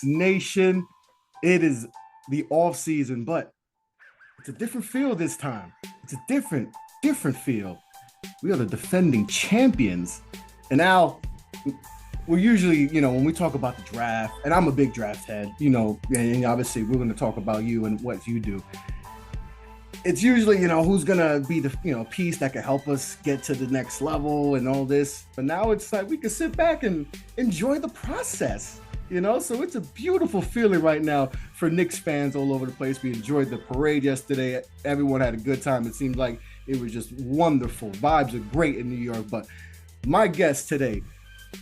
Nation. It is the off season, but it's a different feel this time. It's a different feel. We are the defending champions. And now we're usually, when we talk about the draft, and I'm a big draft head, and obviously we're going to talk about you and what you do. It's usually, who's going to be the, piece that can help us get to the next level and all this. But now it's like we can sit back and enjoy the process. So it's a beautiful feeling right now for Knicks fans all over the place. We enjoyed the parade yesterday. Everyone had a good time. It seemed like it was just wonderful. Vibes are great in New York. But my guest today,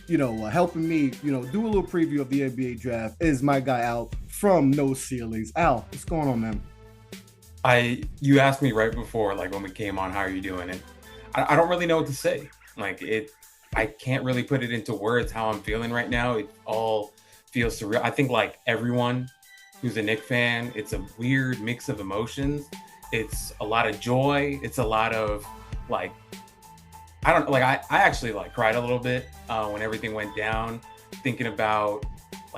helping me, do a little preview of the NBA draft is my guy Al from No Ceilings. Al, what's going on, man? You asked me right before, like when we came on, how are you doing? And I don't really know what to say. I can't really put it into words how I'm feeling right now. It all feels surreal. I think like everyone who's a Knicks fan, it's a weird mix of emotions. It's a lot of joy. It's a lot of I actually cried a little bit when everything went down, thinking about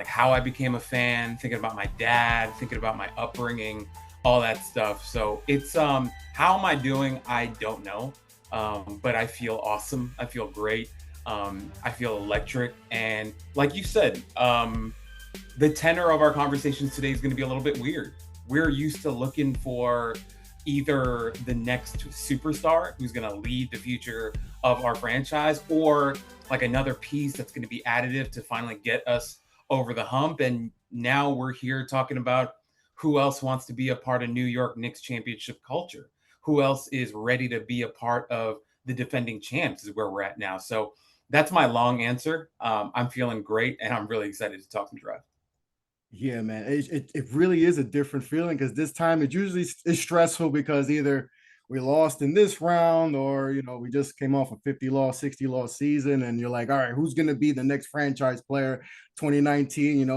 how I became a fan, thinking about my dad, thinking about my upbringing, all that stuff. So it's how am I doing? I don't know. But I feel awesome. I feel great. I feel electric. And like you said, the tenor of our conversations today is going to be a little bit weird. We're used to looking for either the next superstar who's going to lead the future of our franchise, or another piece that's going to be additive to finally get us over the hump. And now we're here talking about who else wants to be a part of New York Knicks championship culture. Who else is ready to be a part of the defending champs is where we're at now. So that's my long answer. I'm feeling great, and I'm really excited to talk some draft. Yeah, man, it really is a different feeling because this time it usually is stressful because either we lost in this round or, we just came off a 50 loss, 60 loss season. And you're like, all right, who's going to be the next franchise player 2019?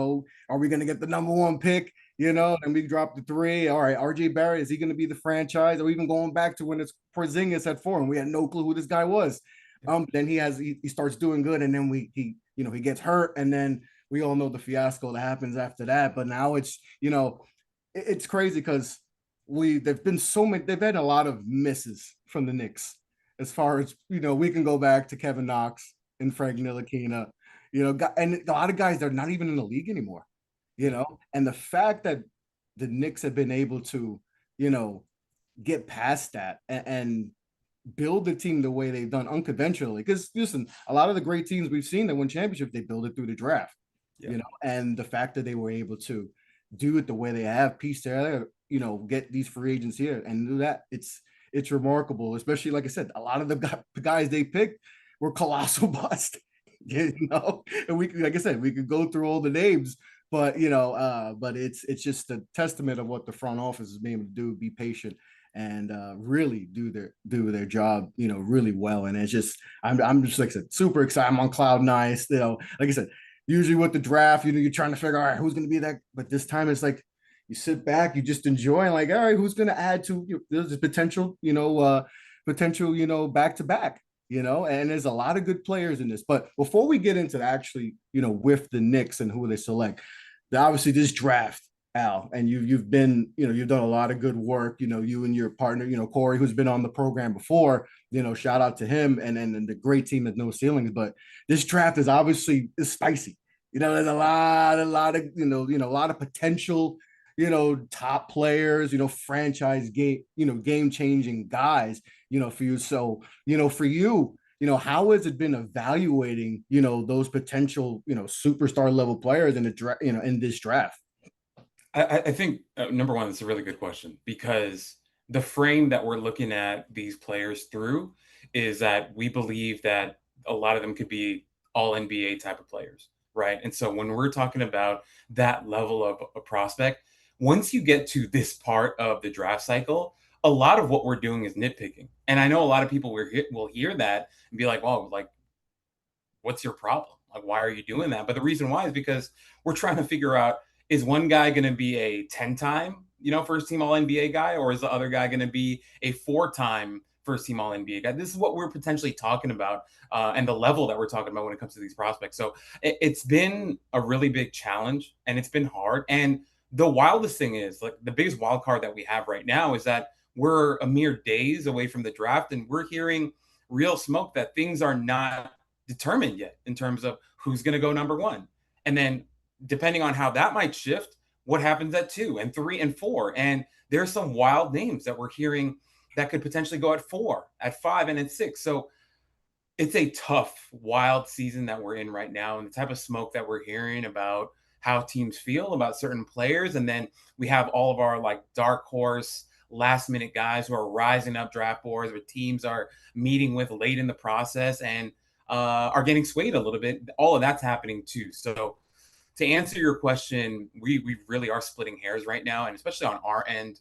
Are we going to get the number one pick? And we dropped the three. All right, RJ Barrett, is he going to be the franchise? Or even going back to when it's Porzingis at four and we had no clue who this guy was. Then he starts doing good, and then he gets hurt, and then we all know the fiasco that happens after that. But now it's crazy because they've had a lot of misses from the Knicks as far as we can go back to Kevin Knox and Frank Ntilikina, and a lot of guys that are not even in the league anymore, and the fact that the Knicks have been able to get past that and build the team the way they've done unconventionally. Because listen, a lot of the great teams we've seen that win championships, they build it through the draft. Yeah. And the fact that they were able to do it the way they have, piece together, get these free agents here and do that, it's remarkable. Especially like I said, a lot of the guys they picked were colossal bust. And we, like I said, we could go through all the names, but but it's just a testament of what the front office is being able to do, be patient and really do their job, really well. And it's just I'm just like I said, super excited. I'm on cloud nine. Like I said, usually with the draft, you're trying to figure out, all right, who's going to be that. But this time it's like you sit back, you just enjoy, and all right, who's going to add to there's potential, back to back. And there's a lot of good players in this. But before we get into actually, with the Knicks and who they select, obviously this draft, Al, and you've been, you've done a lot of good work, you and your partner, Corey, who's been on the program before, shout out to him and the great team at No Ceilings. But this draft is obviously spicy. There's a lot of, a lot of potential, top players, franchise game changing guys, for you. So, for you, how has it been evaluating, those potential, superstar level players in the in this draft? I think number one, it's a really good question because the frame that we're looking at these players through is that we believe that a lot of them could be all NBA type of players, right? And so when we're talking about that level of a prospect, once you get to this part of the draft cycle, a lot of what we're doing is nitpicking. And I know a lot of people will hear that and be like, well, what's your problem? Why are you doing that? But the reason why is because we're trying to figure out, is one guy going to be a 10-time, first team all NBA guy, or is the other guy going to be a 4-time first team All NBA guy. This is what we're potentially talking about, and the level that we're talking about when it comes to these prospects. So it's been a really big challenge, and it's been hard. And the wildest thing is, like, the biggest wild card that we have right now is that we're a mere days away from the draft, and we're hearing real smoke that things are not determined yet in terms of who's going to go number one. And then depending on how that might shift, what happens at 2 and 3 and 4. And there's some wild names that we're hearing that could potentially go at 4, at 5, and at 6. So it's a tough, wild season that we're in right now, and the type of smoke that we're hearing about how teams feel about certain players. And then we have all of our like dark horse last minute guys who are rising up draft boards, where teams are meeting with late in the process and are getting swayed a little bit. All of that's happening too. So to answer your question, we really are splitting hairs right now, and especially on our end,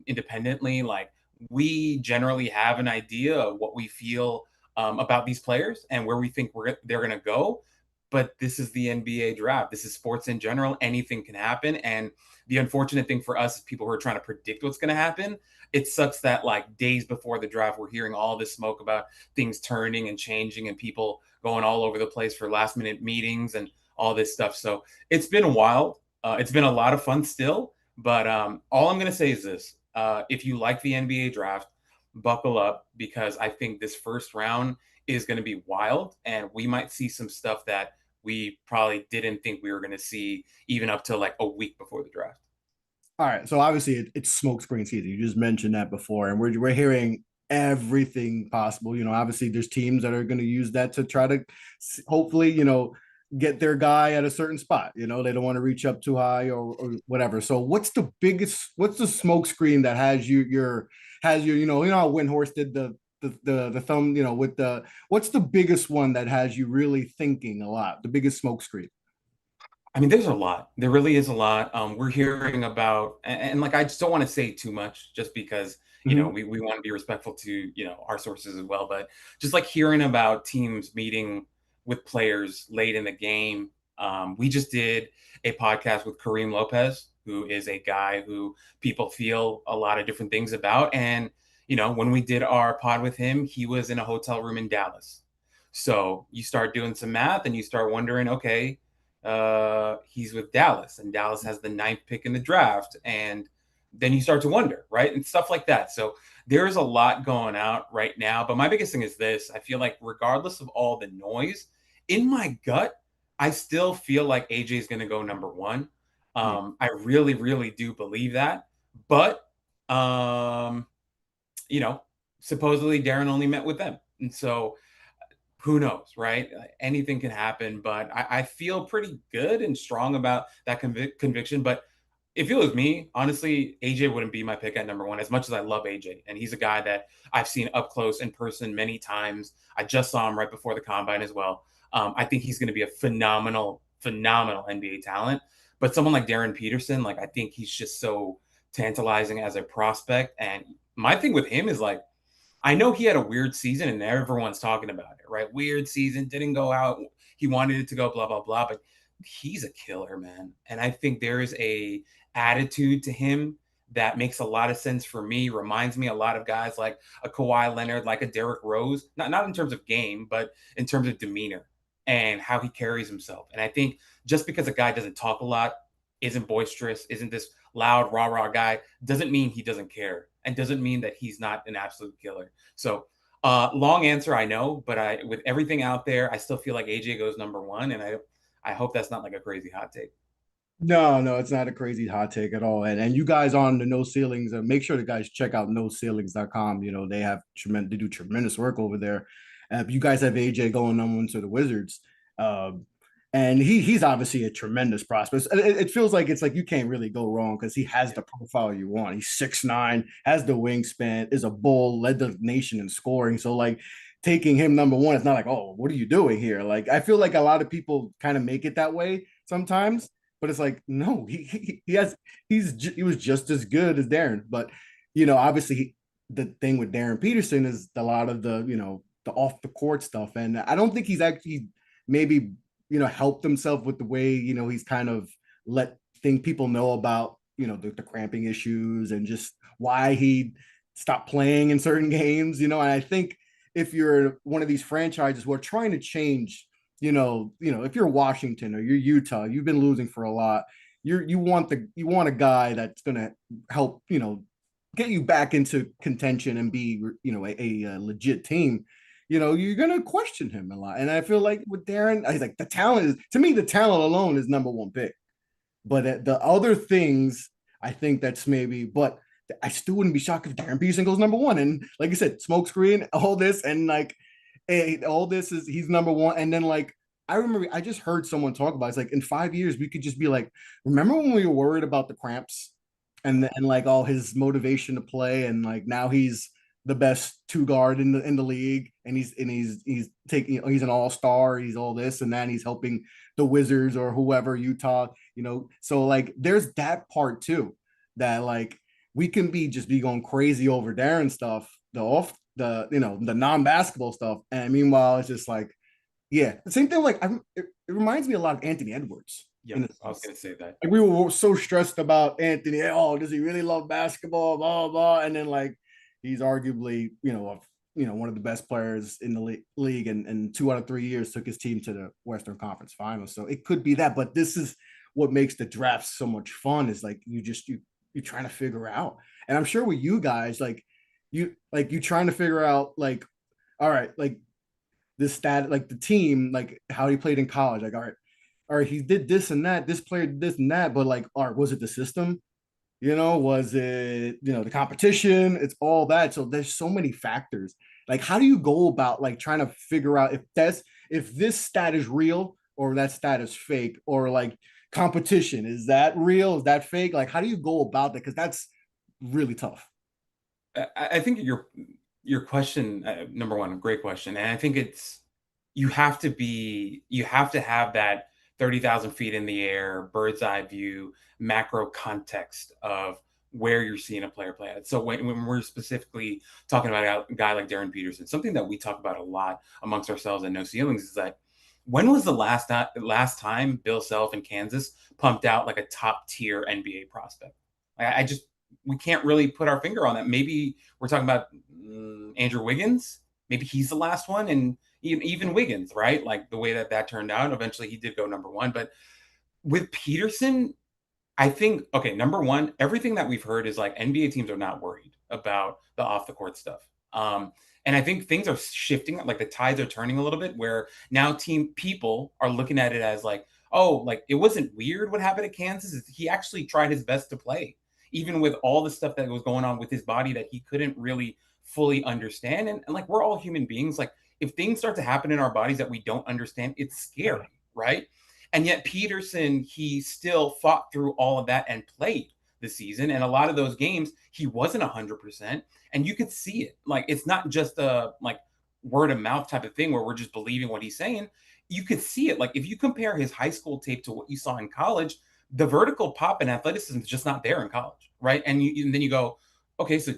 independently. Like, we generally have an idea of what we feel about these players and where we think they're going to go. But this is the NBA draft. This is sports in general. Anything can happen. And the unfortunate thing for us is people who are trying to predict what's going to happen. It sucks that like days before the draft, we're hearing all this smoke about things turning and changing and people going all over the place for last minute meetings and all this stuff. So it's been wild. It's been a lot of fun still. But all I'm going to say is this. If you like the NBA draft, buckle up, because I think this first round is going to be wild, and we might see some stuff that we probably didn't think we were going to see even up to like a week before the draft. All right, so obviously it's smokescreen season. You just mentioned that before, and we're hearing everything possible. Obviously there's teams that are going to use that to try to hopefully get their guy at a certain spot. They don't want to reach up too high or whatever. So what's the smokescreen that has you how Windhorst did the thumb, with what's the biggest one that has you really thinking a lot, the biggest smokescreen? I mean, there's a lot. There really is a lot. We're hearing about, and like, I just don't want to say too much, just because, Mm-hmm. we want to be respectful to, our sources as well. But just like hearing about teams meeting with players late in the game. We just did a podcast with Kareem Lopez, who is a guy who people feel a lot of different things about. And, when we did our pod with him, he was in a hotel room in Dallas. So you start doing some math and you start wondering, okay, he's with Dallas, and Dallas has the 9th pick in the draft. And then you start to wonder, right? And stuff like that. So there's a lot going out right now. But my biggest thing is this. I feel like regardless of all the noise, in my gut, I still feel like AJ is going to go number 1. Yeah. I really, really do believe that. But, supposedly Darren only met with them. And so who knows, right? Anything can happen, but I feel pretty good and strong about that conviction. But if it was me, honestly, AJ wouldn't be my pick at number 1, as much as I love AJ. And he's a guy that I've seen up close in person many times. I just saw him right before the combine as well. I think he's going to be a phenomenal, phenomenal NBA talent. But someone like Darren Peterson, like, I think he's just so tantalizing as a prospect. And my thing with him is, like, I know he had a weird season and everyone's talking about it, right? Weird season, didn't go out. He wanted it to go, blah, blah, blah. But he's a killer, man. And I think there is a attitude to him that makes a lot of sense for me. Reminds me a lot of guys like a Kawhi Leonard, like a Derrick Rose, not in terms of game, but in terms of demeanor and how he carries himself. And I think just because a guy doesn't talk a lot, isn't boisterous, isn't this loud, rah-rah guy, doesn't mean he doesn't care, and doesn't mean that he's not an absolute killer. So long answer, I know, but with everything out there, I still feel like AJ goes number 1, and I hope that's not like a crazy hot take. No, it's not a crazy hot take at all. And you guys on the No Ceilings, make sure the guys check out noceilings.com. They do tremendous work over there. You guys have AJ going on to the Wizards. And he's obviously a tremendous prospect. It feels like it's like you can't really go wrong because he has the profile you want. He's 6'9", has the wingspan, is a bull, led the nation in scoring. So like taking him number 1, it's not like, oh, what are you doing here? Like, I feel like a lot of people kind of make it that way sometimes, but it's like, no, he was just as good as Darren. But obviously the thing with Darren Peterson is a lot of the the off the court stuff, and I don't think he's actually maybe helped himself with the way he's kind of let people know about the cramping issues and just why he stop playing in certain games, and I think if you're one of these franchises who are trying to change, if you're Washington or you're Utah, you've been losing for a lot. You want a guy that's gonna help, get you back into contention and be, a legit team. You're gonna question him a lot. And I feel like with Darren, he's like the talent is, to me, the talent alone is number one pick. But the other things, I think that's maybe, but I still wouldn't be shocked if Darren Peterson goes number one. And like I said, smokescreen, all this, and like, hey, all this is he's number one. And then like I remember I just heard someone talk about it. It's like in 5 years we could just be like, remember when we were worried about the cramps and like all his motivation to play, and like now he's the best two guard in the league, and he's taking, he's an all-star, he's all this and that, and he's helping the Wizards or whoever, Utah, so like there's that part too, that like we can be going crazy over Darren stuff, the non-basketball stuff, and meanwhile it's just like, yeah, the same thing. Like it reminds me a lot of Anthony Edwards. Yeah, I was gonna say that. Like we were so stressed about Anthony. Oh, does he really love basketball? Blah blah. And then like he's arguably, one of the best players in the league, and 2 out of 3 years took his team to the Western Conference Finals. So it could be that, but this is what makes the draft so much fun, is like you're trying to figure out. And I'm sure with you guys, like you trying to figure out, like, all right, like this stat, like the team, like how he played in college, like all right, he did this and that, this player did this and that, but like, all right, was it the system? Was it, the competition? It's all that. So there's so many factors. Like, how do you go about like trying to figure out if this stat is real or that stat is fake, or like competition, is that real? Is that fake? Like, how do you go about that? Because that's really tough. I think your question, number one, great question, and I think you have to have that 30,000 feet in the air, bird's eye view, macro context of where you're seeing a player play at. So when we're specifically talking about a guy like Darren Peterson, something that we talk about a lot amongst ourselves at No Ceilings is that when was the last time Bill Self in Kansas pumped out like a top tier NBA prospect? I just, we can't really put our finger on that. Maybe we're talking about Andrew Wiggins. Maybe he's the last one, and even Wiggins, right? Like the way that turned out. Eventually, he did go number one. But with Peterson, I think, okay, number one, everything that we've heard is like NBA teams are not worried about the off the court stuff. And I think things are shifting, like the tides are turning a little bit, where now team people are looking at it as like, oh, like it wasn't weird what happened at Kansas. He actually tried his best to play, even with all the stuff that was going on with his body that he couldn't really fully understand. And like, we're all human beings. Like, if things start to happen in our bodies that we don't understand, it's scary, right? And yet Peterson, he still fought through all of that and played the season. And a lot of those games, he wasn't 100%. And you could see it. Like, it's not just a like word of mouth type of thing where we're just believing what he's saying. You could see it. Like, if you compare his high school tape to what you saw in college, the vertical pop and athleticism is just not there in college, right? And then you go, okay, so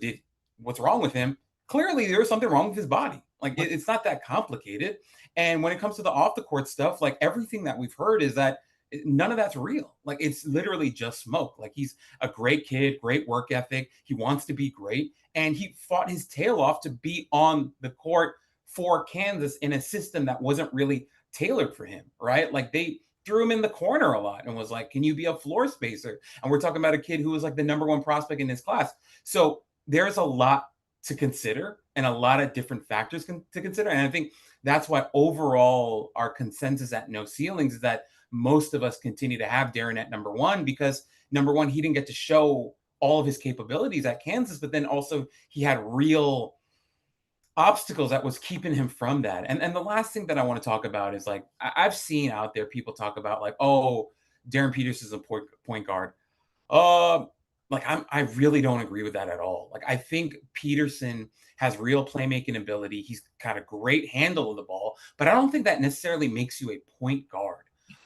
what's wrong with him? Clearly, there's something wrong with his body. Like, it's not that complicated. And when it comes to the off the court stuff, like everything that we've heard is that none of that's real. Like, it's literally just smoke. Like, he's a great kid, great work ethic. He wants to be great. And he fought his tail off to be on the court for Kansas in a system that wasn't really tailored for him, right? Like, they threw him in the corner a lot and was like, can you be a floor spacer? And we're talking about a kid who was like the number one prospect in his class. So there's a lot to consider and a lot of different factors to consider. And I think that's why overall our consensus at No Ceilings is that most of us continue to have Darren at number one, because number one, he didn't get to show all of his capabilities at Kansas, but then also he had real obstacles that was keeping him from that. And the last thing that I want to talk about is like, I've seen out there people talk about like, oh, Darren Peters is a point guard. Like I really don't agree with that at all. Like, I think Peterson has real playmaking ability. He's got a great handle of the ball, but I don't think that necessarily makes you a point guard.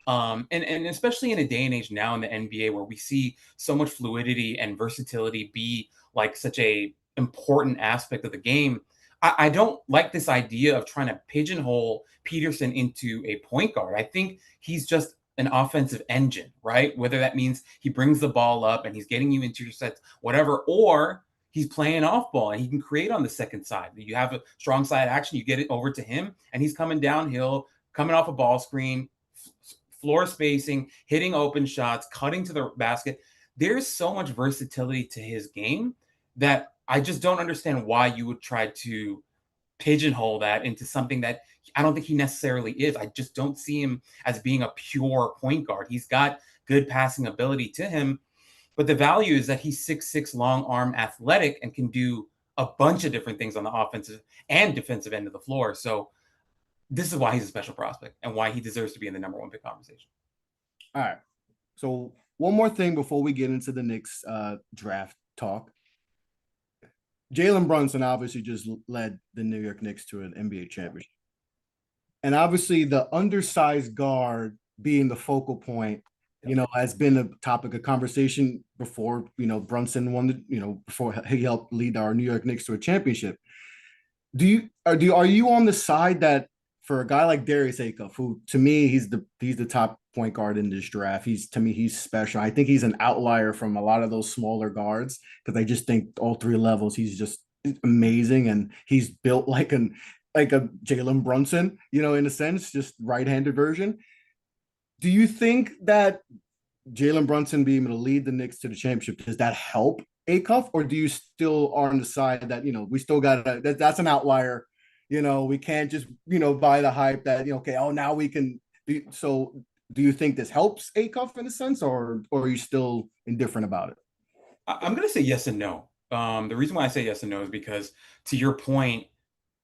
And especially in a day and age now in the NBA where we see so much fluidity and versatility be like such a important aspect of the game. I don't like this idea of trying to pigeonhole Peterson into a point guard. I think he's just an offensive engine, right? Whether that means he brings the ball up and he's getting you into your sets, whatever, or he's playing off ball and he can create on the second side. You have a strong side action, you get it over to him, and he's coming downhill, coming off a ball screen, floor spacing, hitting open shots, cutting to the basket. There's so much versatility to his game that I just don't understand why you would try to pigeonhole that into something that I don't think he necessarily is. I just don't see him as being a pure point guard. He's got good passing ability to him, but the value is that he's 6'6", long arm, athletic, and can do a bunch of different things on the offensive and defensive end of the floor. So this is why he's a special prospect and why he deserves to be in the number one pick conversation. All right. So one more thing before we get into the Knicks draft talk. Jalen Brunson obviously just led the New York Knicks to an NBA championship. And obviously the undersized guard being the focal point, has been a topic of conversation before, Brunson won before he helped lead our New York Knicks to a championship. Are you on the side that for a guy like Darius Acuff, who to me he's the top point guard in this draft, he's special. I think he's an outlier from a lot of those smaller guards because I just think all three levels he's just amazing, and he's built like a Jalen Brunson, in a sense, just right-handed version. Do you think that Jalen Brunson being able to lead the Knicks to the championship, does that help Acuff, or do you still are on the side that we still got that's an outlier? We can't just buy the hype that now we can. So do you think this helps Acuff in a sense, or are you still indifferent about it? I'm going to say yes and no. The reason why I say yes and no is because, to your point,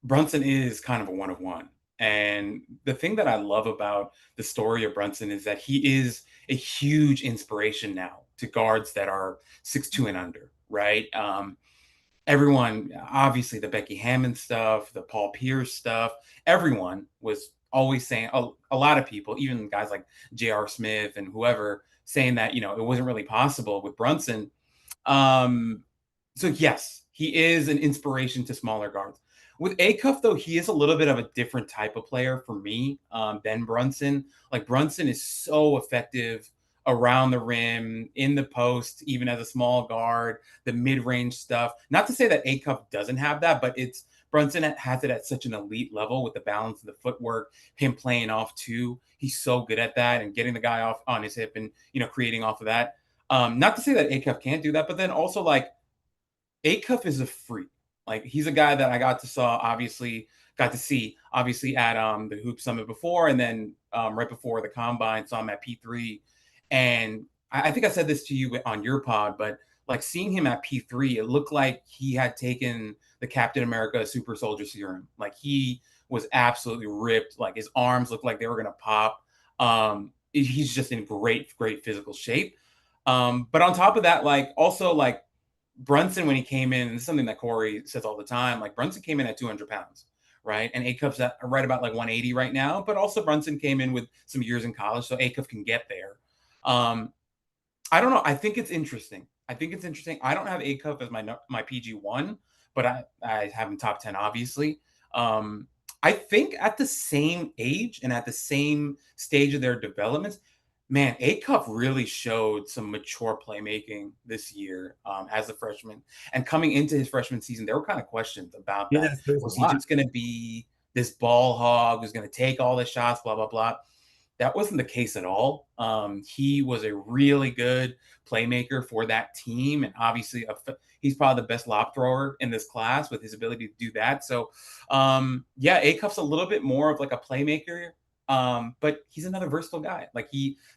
Brunson is kind of a one of one. And the thing that I love about the story of Brunson is that he is a huge inspiration now to guards that are 6'2" and under, right? Everyone, obviously the Becky Hammond stuff, the Paul Pierce stuff, everyone was always saying, a lot of people, even guys like J.R. Smith and whoever, saying that, it wasn't really possible with Brunson. So yes, he is an inspiration to smaller guards. With Acuff, though, he is a little bit of a different type of player for me than Brunson. Like, Brunson is so effective around the rim, in the post, even as a small guard, the mid-range stuff. Not to say that Acuff doesn't have that, but Brunson has it at such an elite level with the balance of the footwork, him playing off too. He's so good at that and getting the guy off on his hip and, creating off of that. Not to say that Acuff can't do that, but then also, like, Acuff is a freak. Like, he's a guy that I got to see, obviously, at the Hoop Summit before, and then right before the Combine, saw him at P3. And I think I said this to you on your pod, but like, seeing him at P3, it looked like he had taken the Captain America Super Soldier Serum. Like, he was absolutely ripped. Like, his arms looked like they were going to pop. He's just in great, great physical shape. But on top of that, also Brunson, when he came in, and this is something that Corey says all the time, like, Brunson came in at 200 pounds, right? And Acuff's at right about 180 right now, but also Brunson came in with some years in college, so Acuff can get there. I don't know. I think it's interesting. I don't have Acuff as my PG1, but I have him top 10, obviously. I think at the same age and at the same stage of their developments, man, Acuff really showed some mature playmaking this year as a freshman. And coming into his freshman season, there were kind of questions about that. Was he just going to be this ball hog who's going to take all the shots, blah, blah, blah? That wasn't the case at all. He was a really good playmaker for that team. And obviously, he's probably the best lob thrower in this class with his ability to do that. So, Acuff's a little bit more of like a playmaker. But he's another versatile guy. Like,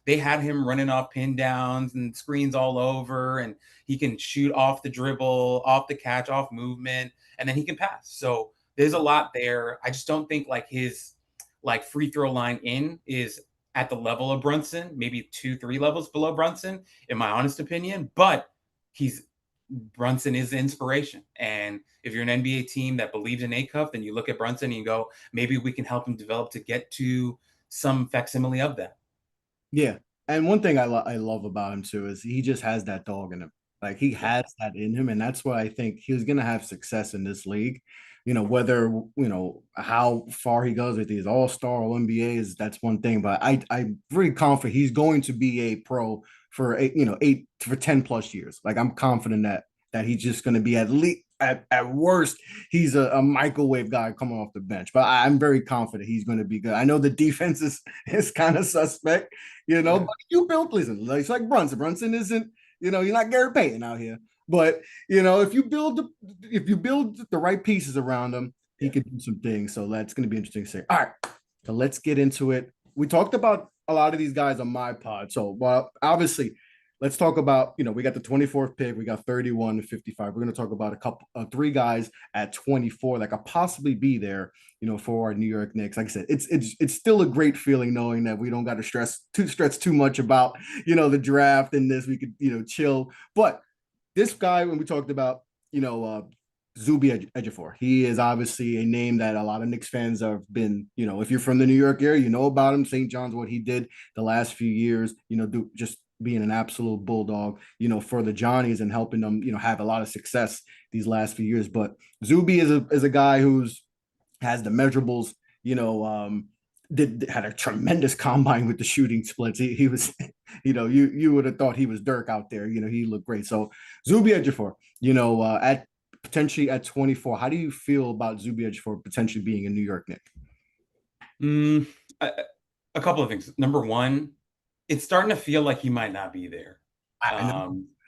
they had him running off pin downs and screens all over, and he can shoot off the dribble, off the catch, off movement, and then he can pass. So there's a lot there. I just don't think his free throw line in is at the level of Brunson, maybe 2-3 levels below Brunson, in my honest opinion. But Brunson is the inspiration. And if you're an NBA team that believes in Acuff, then you look at Brunson and you go, maybe we can help him develop to get to some facsimile of that. Yeah. And one thing I love about him too is he just has that dog in him. Like, he has that in him. And that's why I think he's going to have success in this league. Whether, how far he goes with these all-star or NBA that's one thing. But I'm very confident he's going to be a pro for 8 for 10 plus years. Like, I'm confident that he's just going to be at least at worst, he's a microwave guy coming off the bench. But I'm very confident he's going to be good. I know the defense is kind of suspect, Yeah. but you built, listen, it's like Brunson. Brunson isn't, you're not Gary Payton out here. But if you build the right pieces around him, he Yeah. could do some things. So that's going to be interesting to say. All right, so let's get into it. We talked about a lot of these guys on my pod. So, well, obviously, let's talk about, we got the 24th pick, we got 31 to 55. We're going to talk about a couple of three guys at 24 that could possibly be there, for our New York Knicks. Like I said, it's still a great feeling knowing that we don't got to stress too much about, the draft and this. We could, chill. But this guy, when we talked about, Zuby Ejiofor, he is obviously a name that a lot of Knicks fans have been, if you're from the New York area, you know about him. St. John's, what he did the last few years, just being an absolute bulldog, for the Johnnies and helping them, have a lot of success these last few years. But Zuby is a guy who's has the measurables, had a tremendous combine with the shooting splits. He was, you would have thought he was Dirk out there. He looked great. So Zuby Ejiofor, at potentially at 24, how do you feel about Zuby Ejiofor potentially being a New York Knick? A couple of things. Number one, it's starting to feel like he might not be there.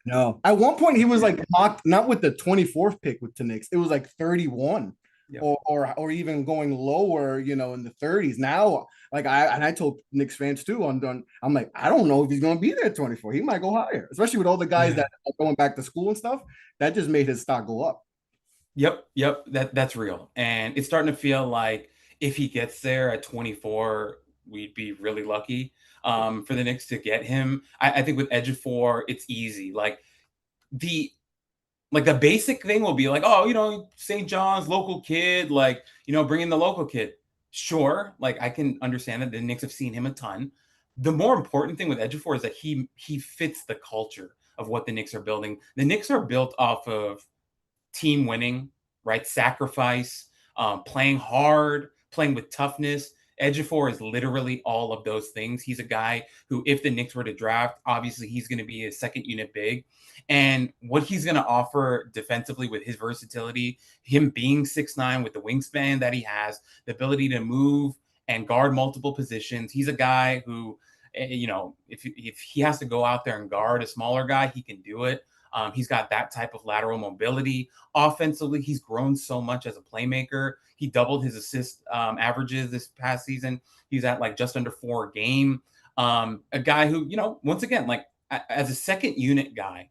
No. At one point, he was like mocked, not with the 24th pick with the Knicks. It was like 31. Yep. Or even going lower, in the 30s. Now, like I told Knicks fans too, I'm like, I don't know if he's going to be there at 24. He might go higher, especially with all the guys that are going back to school and stuff. That just made his stock go up. Yep. That's real. And it's starting to feel like if he gets there at 24, we'd be really lucky for the Knicks to get him. I think with Ejiofor, it's easy. Like the basic thing will be like, oh, St. John's, local kid, like, bring in the local kid. Sure. Like I can understand that the Knicks have seen him a ton. The more important thing with Ejiofor is that he fits the culture of what the Knicks are building. The Knicks are built off of team winning, right? Sacrifice, playing hard, playing with toughness. Ejiofor is literally all of those things. He's a guy who, if the Knicks were to draft, obviously he's going to be a second unit big. And what he's going to offer defensively with his versatility, him being 6'9" with the wingspan that he has, the ability to move and guard multiple positions. He's a guy who, if he has to go out there and guard a smaller guy, he can do it. He's got that type of lateral mobility. Offensively, he's grown so much as a playmaker. He doubled his assist averages this past season. He's at like just under 4 a game. A guy who, once again, like as a second unit guy,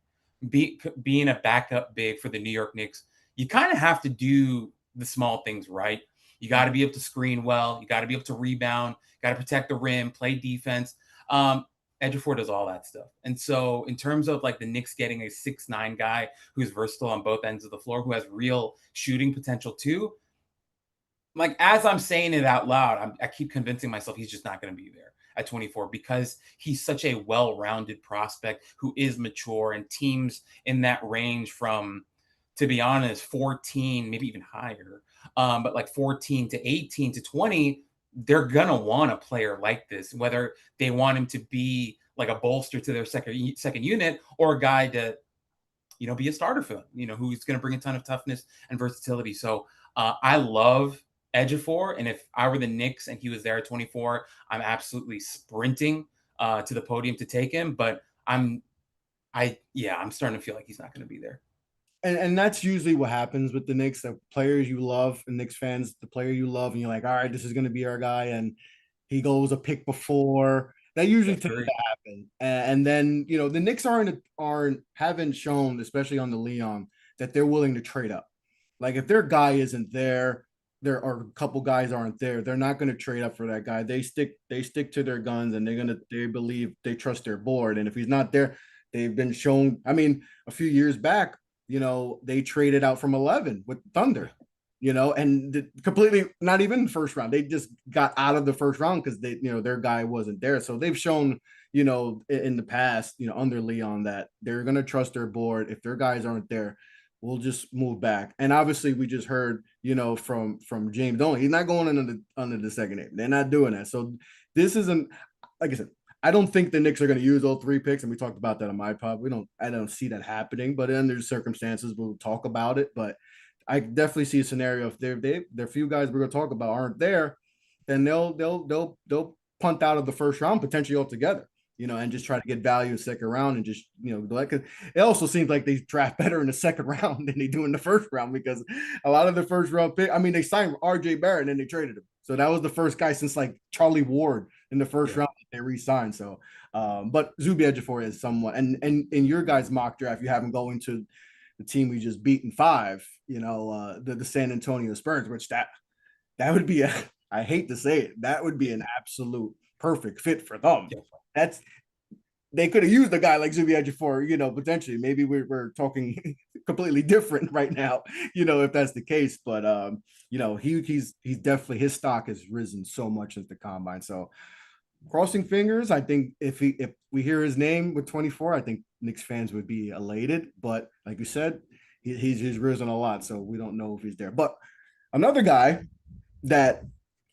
being a backup big for the New York Knicks, you kind of have to do the small things right. You got to be able to screen well. You got to be able to rebound. Got to protect the rim, play defense. Ejiofor does all that stuff. And so in terms of like the Knicks getting a 6'9" guy who's versatile on both ends of the floor, who has real shooting potential too, like as I'm saying it out loud, I keep convincing myself he's just not going to be there at 24 because he's such a well-rounded prospect who is mature, and teams in that range from, to be honest, 14, maybe even higher, but like 14 to 18 to 20, they're going to want a player like this, whether they want him to be like a bolster to their second unit or a guy to, be a starter for them, who's going to bring a ton of toughness and versatility. So I love Ejiofor, and if I were the Knicks and he was there at 24, I'm absolutely sprinting to the podium to take him. But I'm starting to feel like he's not going to be there. And that's usually what happens with the Knicks. The players you love, and Knicks fans, the player you love, and you're like, all right, this is going to be our guy, and he goes a pick before. That usually tends to happen. And then the Knicks haven't shown, especially on the Leon, that they're willing to trade up. Like if their guy isn't there, there are a couple guys aren't there, they're not going to trade up for that guy. They stick to their guns, and they trust their board. And if he's not there, they've been shown. I mean, a few years back, they traded out from 11 with Thunder, and completely not even the first round. They just got out of the first round because their guy wasn't there. So they've shown, in the past, under Leon, that they're going to trust their board. If their guys aren't there, we'll just move back. And obviously we just heard, from James Dolan, he's not going under the second name. They're not doing that. So this isn't, like I said, I don't think the Knicks are going to use all 3 picks, and we talked about that on my pod. I don't see that happening, but under circumstances, we'll talk about it. But I definitely see a scenario if there few guys we're going to talk about aren't there, then they'll punt out of the first round potentially altogether, and just try to get value in second round and just like it also seems like they draft better in the second round than they do in the first round because a lot of the first round pick. I mean, they signed R.J. Barrett and then they traded him, so that was the first guy since like Charlie Ward in the first round that they re-signed. So, but Zuby Ejiofor is somewhat, and in your guys' mock draft, you have him going to the team we just beat in 5. The San Antonio Spurs, which that would be I hate to say it, that would be an absolute perfect fit for them. Yeah. That's they could have used a guy like Zuby Ejiofor, potentially. Maybe we're talking completely different right now, if that's the case. But he's definitely his stock has risen so much since the combine. So crossing fingers, I think if we hear his name with 24, I think Knicks fans would be elated. But like you said, he's risen a lot, so we don't know if he's there. But another guy that,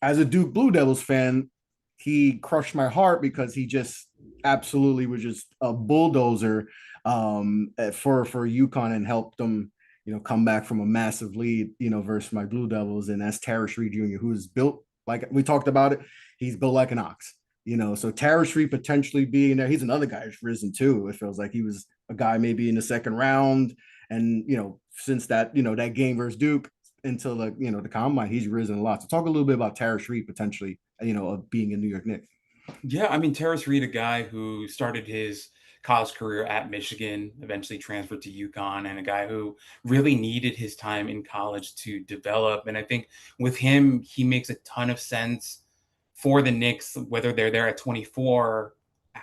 as a Duke Blue Devils fan, he crushed my heart because he just absolutely was just a bulldozer for UConn and helped them, come back from a massive lead, versus my Blue Devils. And that's Tarris Reed Jr., who's built like we talked about it. He's built like an ox, So Tarris Reed potentially being there. He's another guy who's risen too. It feels like he was a guy maybe in the second round. And, since that, that game versus Duke, until the combine, he's risen a lot. So talk a little bit about Tarris Reed potentially, of being a New York Knicks. Yeah, I mean, Tarris Reed, a guy who started his college career at Michigan, eventually transferred to UConn, and a guy who really needed his time in college to develop. And I think with him, he makes a ton of sense for the Knicks, whether they're there at 24.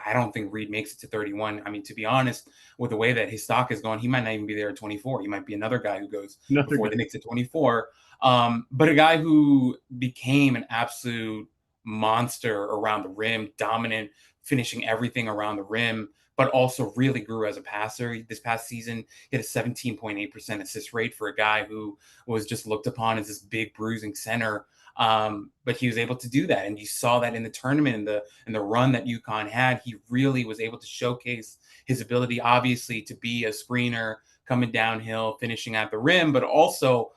I don't think Reed makes it to 31. I mean, to be honest, with the way that his stock is going, he might not even be there at 24. He might be another guy who goes Another before guy. the Knicks at 24. But a guy who became an absolute monster around the rim, dominant, finishing everything around the rim, but also really grew as a passer. This past season, he had a 17.8% assist rate for a guy who was just looked upon as this big bruising center. But he was able to do that, and you saw that in the tournament and the run that UConn had. He really was able to showcase his ability, obviously, to be a screener coming downhill, finishing at the rim, but also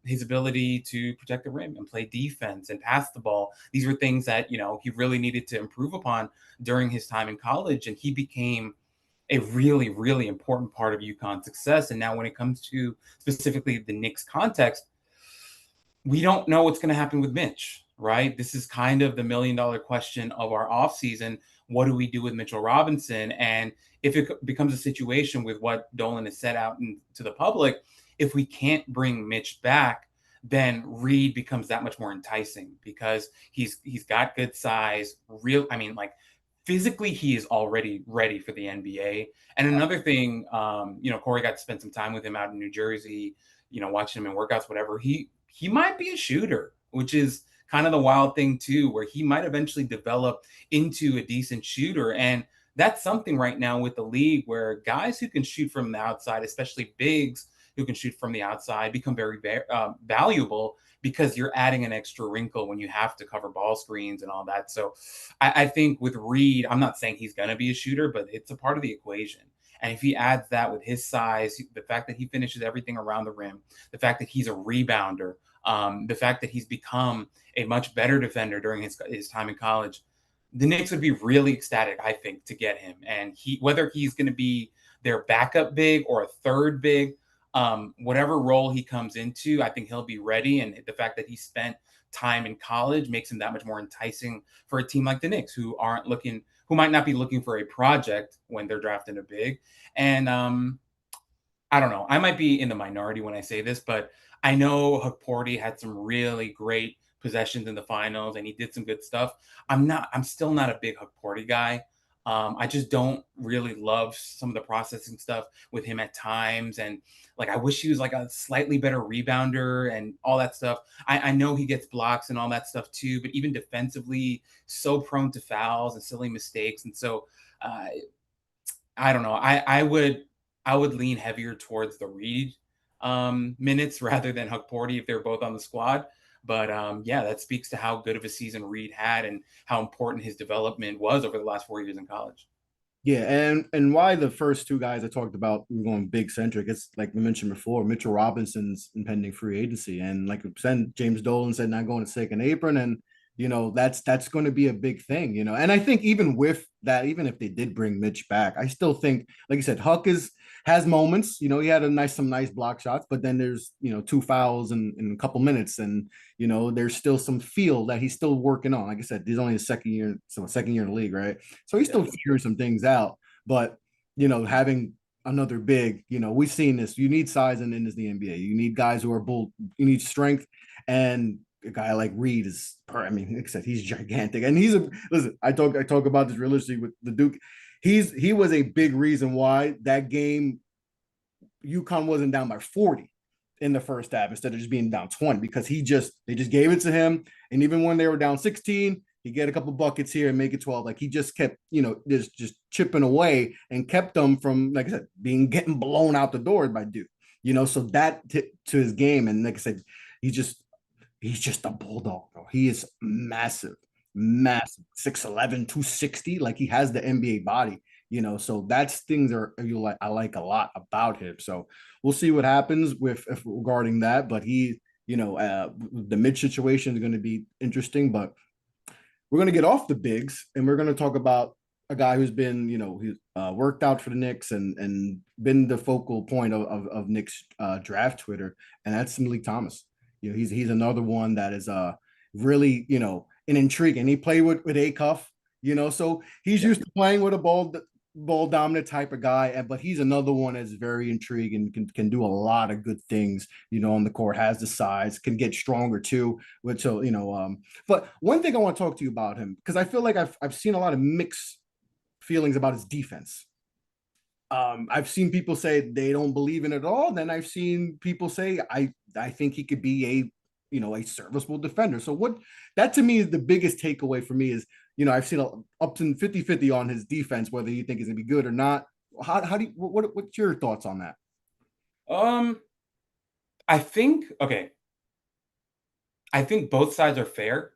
his ability to protect the rim and play defense and pass the ball. These were things that he really needed to improve upon during his time in college, and he became a really, really important part of UConn's success. And now, when it comes to specifically the Knicks context, we don't know what's going to happen with Mitch, right? This is kind of the $1 million question of our offseason. What do we do with Mitchell Robinson? And if it becomes a situation with what Dolan has set out to the public, if we can't bring Mitch back, then Reed becomes that much more enticing because he's got good size. Like physically, he is already ready for the NBA. And another thing, Corey got to spend some time with him out in New Jersey, watching him in workouts, whatever. He might be a shooter, which is kind of the wild thing too, where he might eventually develop into a decent shooter. And that's something right now with the league where guys who can shoot from the outside, especially bigs who can shoot from the outside, become very valuable because you're adding an extra wrinkle when you have to cover ball screens and all that. So I think with Reed, I'm not saying he's going to be a shooter, but it's a part of the equation. And if he adds that with his size, the fact that he finishes everything around the rim, the fact that he's a rebounder, the fact that he's become a much better defender during his time in college, the Knicks would be really ecstatic, I think, to get him. And whether he's going to be their backup big or a third big, whatever role he comes into, I think he'll be ready. And the fact that he spent time in college makes him that much more enticing for a team like the Knicks, who might not be looking for a project when they're drafting a big. And I don't know. I might be in the minority when I say this, but I know Hukporti had some really great possessions in the finals and he did some good stuff. I'm still not a big Hukporti guy. I just don't really love some of the processing stuff with him at times. And like, I wish he was like a slightly better rebounder and all that stuff. I know he gets blocks and all that stuff too, but even defensively, so prone to fouls and silly mistakes. And so, I don't know. I would lean heavier towards the Reed minutes rather than Hukporti if they're both on the squad. But yeah, that speaks to how good of a season Reed had and how important his development was over the last 4 years in college. Yeah, and why the first two guys I talked about were going big centric. It's like we mentioned before, Mitchell Robinson's impending free agency, and like we said, James Dolan said not going to second apron, and that's going to be a big thing, And I think even with that, even if they did bring Mitch back, I still think, like you said, Huck has moments. He had some nice block shots, but then there's two fouls in a couple minutes, and there's still some feel that he's still working on. Like I said, he's only a second year, so second year in the league, right? So he's still figuring some things out. But having another big, we've seen this. You need size in this the NBA. You need guys who are bold. You need strength, and a guy like Reed is. I mean, like I said, he's gigantic, and listen. I talk about this religiously with the Duke. He was a big reason why that game UConn wasn't down by 40 in the first half instead of just being down 20 because they just gave it to him. And even when they were down 16, he get a couple buckets here and make it 12. Like he just kept, just chipping away and kept them from, like I said, getting blown out the door by Duke. So that to his game. And like I said, he's just a bulldog, bro. He is massive, massive, 6'11", 260. Like he has the NBA body. So that's things I like a lot about him. So we'll see what happens regarding that. But the mid situation is going to be interesting. But we're going to get off the bigs and we're going to talk about a guy who's been, he's worked out for the Knicks and been the focal point of Knicks draft Twitter, and that's Meleek Thomas. He's another one that is really, an intrigue, and he played with Acuff, so he's used to playing with a ball dominant type of guy, but he's another one that's very intriguing, can do a lot of good things, on the court, has the size, can get stronger too. But one thing I want to talk to you about him, because I feel like I've seen a lot of mixed feelings about his defense. I've seen people say they don't believe in it at all. Then I've seen people say I think he could be a serviceable defender. So that to me is the biggest takeaway for me is, I've seen up to 50-50 on his defense, whether you think he's gonna be good or not. How do you, what's your thoughts on that? I think okay. I think both sides are fair,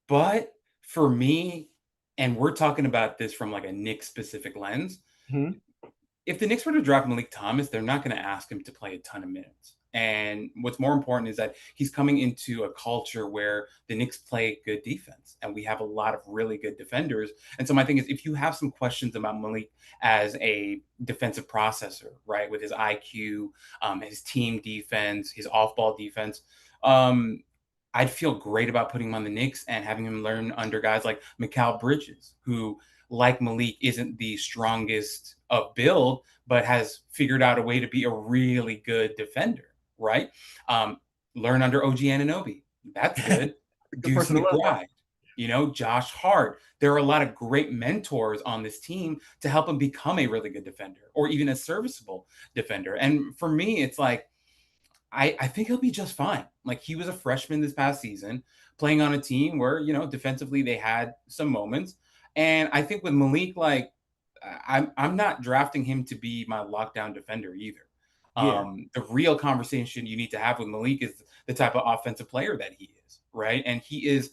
but for me, and we're talking about this from like a Knicks specific lens. Mm-hmm. If the Knicks were to draft Meleek Thomas, they're not going to ask him to play a ton of minutes. And what's more important is that he's coming into a culture where the Knicks play good defense, and we have a lot of really good defenders. And so my thing is, if you have some questions about Meleek as a defensive processor, right, with his IQ, his team defense, his off-ball defense, I'd feel great about putting him on the Knicks and having him learn under guys like Mikal Bridges, who, like Meleek, isn't the strongest of build, but has figured out a way to be a really good defender, right? Learn under OG Anunoby. That's good. Deuce McBride, Josh Hart. There are a lot of great mentors on this team to help him become a really good defender or even a serviceable defender. And for me, it's like, I think he'll be just fine. Like, he was a freshman this past season playing on a team where, defensively they had some moments. And I think with Meleek, like, I'm not drafting him to be my lockdown defender either. Yeah. The real conversation you need to have with Meleek is the type of offensive player that he is, right? And he is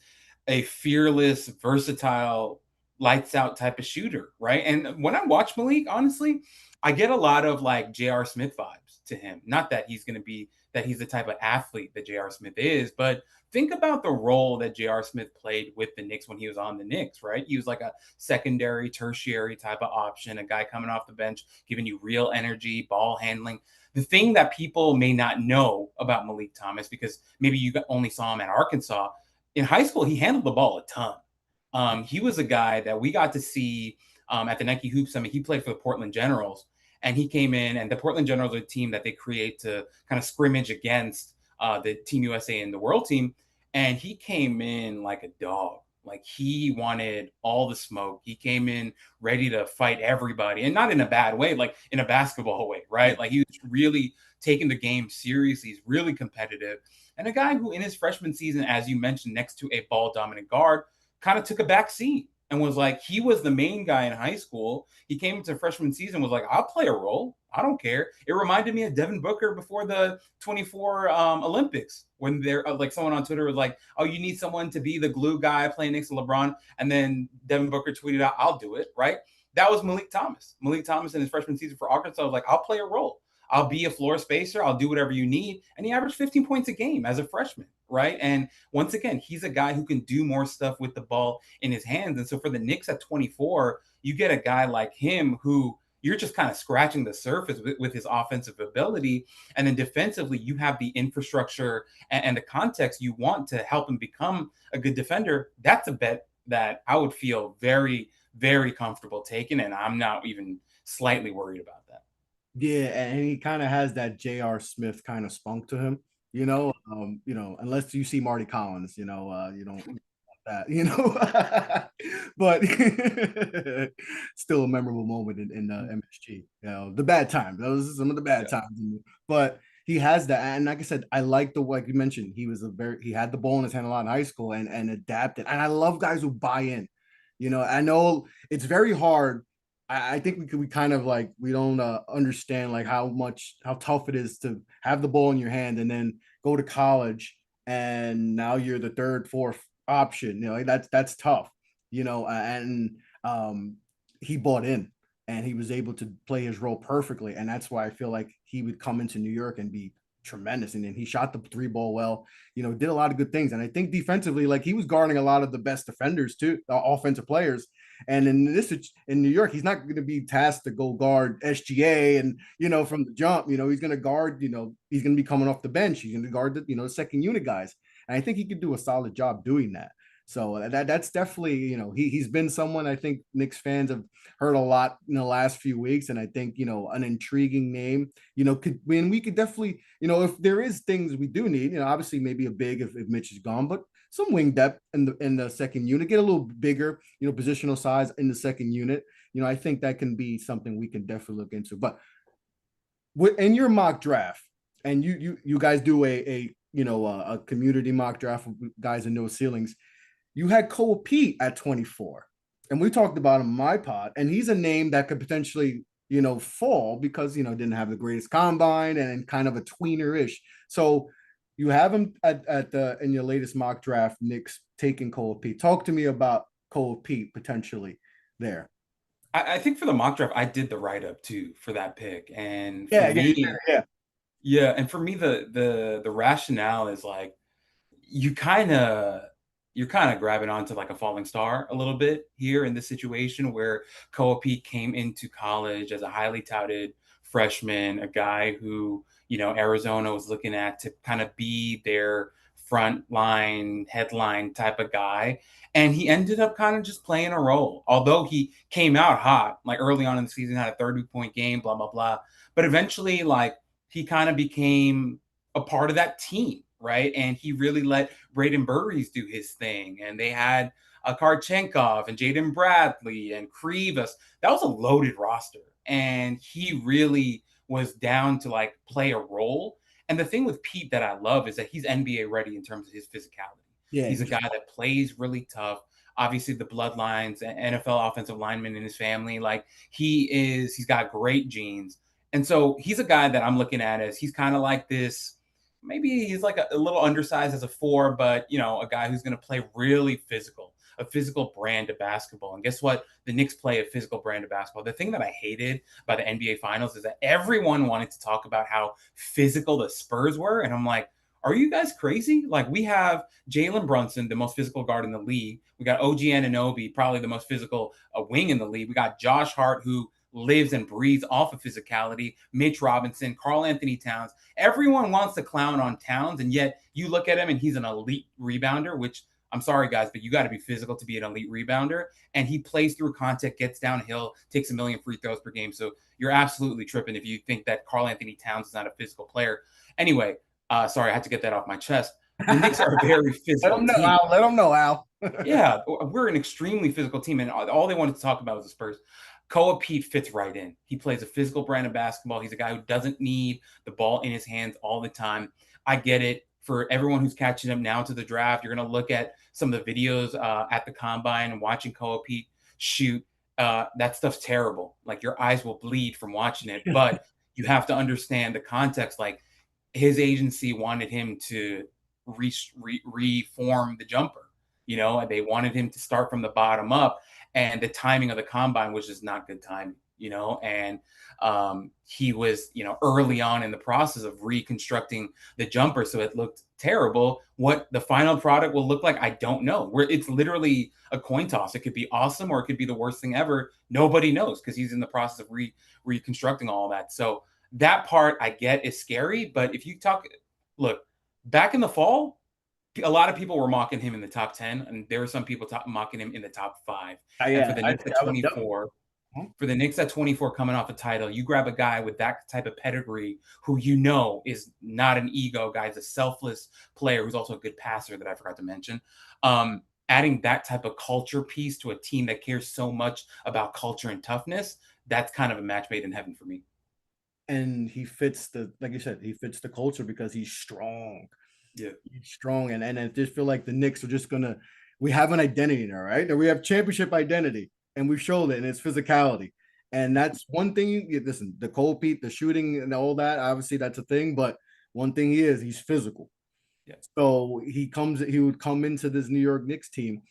a fearless, versatile, lights out type of shooter, right? And when I watch Meleek, honestly, I get a lot of like J.R. Smith vibes to him. Not that he's going to be that he's the type of athlete that J.R. Smith is, but think about the role that J.R. Smith played with the Knicks when he was on the Knicks, right? He was like a secondary, tertiary type of option, a guy coming off the bench, giving you real energy, ball handling. The thing that people may not know about Meleek Thomas, because maybe you only saw him at Arkansas, in high school, he handled the ball a ton. He was a guy that we got to see at the Nike Hoop Summit. He played for the Portland Generals. And he came in, and the Portland Generals are a team that they create to kind of scrimmage against the Team USA and the World Team. And he came in like a dog. Like, he wanted all the smoke. He came in ready to fight everybody, and not in a bad way, like in a basketball way, right? Like, he was really taking the game seriously. He's really competitive. And a guy who in his freshman season, as you mentioned, next to a ball dominant guard, kind of took a back seat. and was like, he was the main guy in high school. He came into freshman season, was like, I'll play a role. I don't care. It reminded me of Devin Booker before the 24 Olympics, when they're like, someone on Twitter was like, oh, you need someone to be the glue guy playing next to LeBron. And then Devin Booker tweeted out, I'll do it. Right. That was Meleek Thomas. Meleek Thomas in his freshman season for Arkansas was like, I'll play a role. I'll be a floor spacer. I'll do whatever you need. And he averaged 15 points a game as a freshman. Right. And once again, he's a guy who can do more stuff with the ball in his hands. And so for the Knicks at 24, you get a guy like him who you're just kind of scratching the surface with his offensive ability. And then defensively, you have the infrastructure and the context you want to help him become a good defender. That's a bet that I would feel very, very comfortable taking. And I'm not even slightly worried about that. Yeah, and he kind of has that J.R. Smith kind of spunk to him, unless you see Marty Collins, you don't that, but still a memorable moment in MSG. The bad times. Those are some of the bad times. But he has that, and like I said, I like like you mentioned, he had the ball in his hand a lot in high school and adapted. And I love guys who buy in. I know it's very hard. I think we kind of like we don't understand like how tough it is to have the ball in your hand and then go to college and now you're the third, fourth option. That's tough. And he bought in and he was able to play his role perfectly, and that's why I feel like he would come into New York and be tremendous. And then he shot the three ball well. Did a lot of good things. And I think defensively, like he was guarding a lot of the best defenders too, offensive players. And in New York, he's not going to be tasked to go guard SGA and from the jump. He's going to guard. He's going to be coming off the bench. He's going to guard the second unit guys. And I think he could do a solid job doing that. So that's definitely he's been someone I think Knicks fans have heard a lot in the last few weeks, and I think an intriguing name. We could definitely if there is things we do need, obviously maybe a big if Mitch is gone, but some wing depth in the second unit, get a little bigger, positional size in the second unit. I think that can be something we can definitely look into. But in your mock draft, and you guys do a community mock draft with guys in no ceilings, you had Koa Peat at 24. And we talked about him in my pod, and he's a name that could potentially, fall because, didn't have the greatest combine and kind of a tweener-ish. So you have him in your latest mock draft, Knicks taking Koa Peat. Talk to me about Koa Peat potentially there. I think for the mock draft, I did the write-up too for that pick. And for Yeah, me, yeah. yeah, and for me, the rationale is like you kind of you're kind of grabbing onto like a falling star a little bit here in this situation where Koa Peat came into college as a highly touted freshman, a guy who, Arizona was looking at to kind of be their front line, headline type of guy. And he ended up kind of just playing a role. Although he came out hot, like early on in the season, had a 30-point game, blah, blah, blah. But eventually, like, he kind of became a part of that team, right? And he really let Braden Burries do his thing. And they had Karchenkov and Jaden Bradley and Krivas. That was a loaded roster. And he really was down to like play a role. And the thing with Pete that I love is that he's NBA ready in terms of his physicality. Yeah, He's a guy that plays really tough. Obviously, the bloodlines, NFL offensive lineman in his family, like he's got great genes. And so he's a guy that I'm looking at as he's kind of like this. Maybe he's like a little undersized as a 4, but a guy who's going to play really physical, a physical brand of basketball. And guess what? The Knicks play a physical brand of basketball. The thing that I hated about the NBA Finals is that everyone wanted to talk about how physical the Spurs were. And I'm like, are you guys crazy? Like, we have Jalen Brunson, the most physical guard in the league. We got OG Anunoby, probably the most physical wing in the league. We got Josh Hart, who lives and breathes off of physicality. Mitch Robinson, Karl Anthony Towns. Everyone wants to clown on Towns, and yet you look at him and he's an elite rebounder, which I'm sorry, guys, but you got to be physical to be an elite rebounder. And he plays through contact, gets downhill, takes 1 million free throws per game. So you're absolutely tripping if you think that Karl Anthony Towns is not a physical player. Anyway, sorry, I had to get that off my chest. The Knicks are a very physical team. Al. Let them know, Al. Yeah, we're an extremely physical team, and all they wanted to talk about was the Spurs. Koa Peat fits right in. He plays a physical brand of basketball. He's a guy who doesn't need the ball in his hands all the time. I get it. for everyone who's catching up now to the draft, you're going to look at some of the videos at the combine and watching Koa Peat shoot. That stuff's terrible. Like your eyes will bleed from watching it, but you have to understand the context. Like his agency wanted him to reform the jumper. You know, they wanted him to start from the bottom up, and the timing of the combine was just not good timing. You know, and he was, you know, early on in the process of reconstructing the jumper, so it looked terrible. What the final product will look like, I don't know. Where it's literally a coin toss. It could be awesome, or it could be the worst thing ever. Nobody knows because he's in the process of reconstructing all that. So that part I get is scary. But if you look back in the fall, a lot of people were mocking him in the top 10, and there were some people mocking him in the top 5. And for the Knicks at 24, coming off a title, you grab a guy with that type of pedigree who you know is not an ego guy, he's a selfless player who's also a good passer that I forgot to mention. Adding that type of culture piece to a team that cares so much about culture and toughness, that's kind of a match made in heaven for me. And he fits like you said, he fits the culture because he's strong. Yeah, he's strong, and I just feel like the Knicks are just gonna. We have an identity now, right? And we have championship identity, and we've showed it, and it's physicality. And that's one thing. Listen, the Koa Peat, the shooting, and all that. Obviously, that's a thing. But one thing he's physical. yeah. So he would come into this New York Knicks team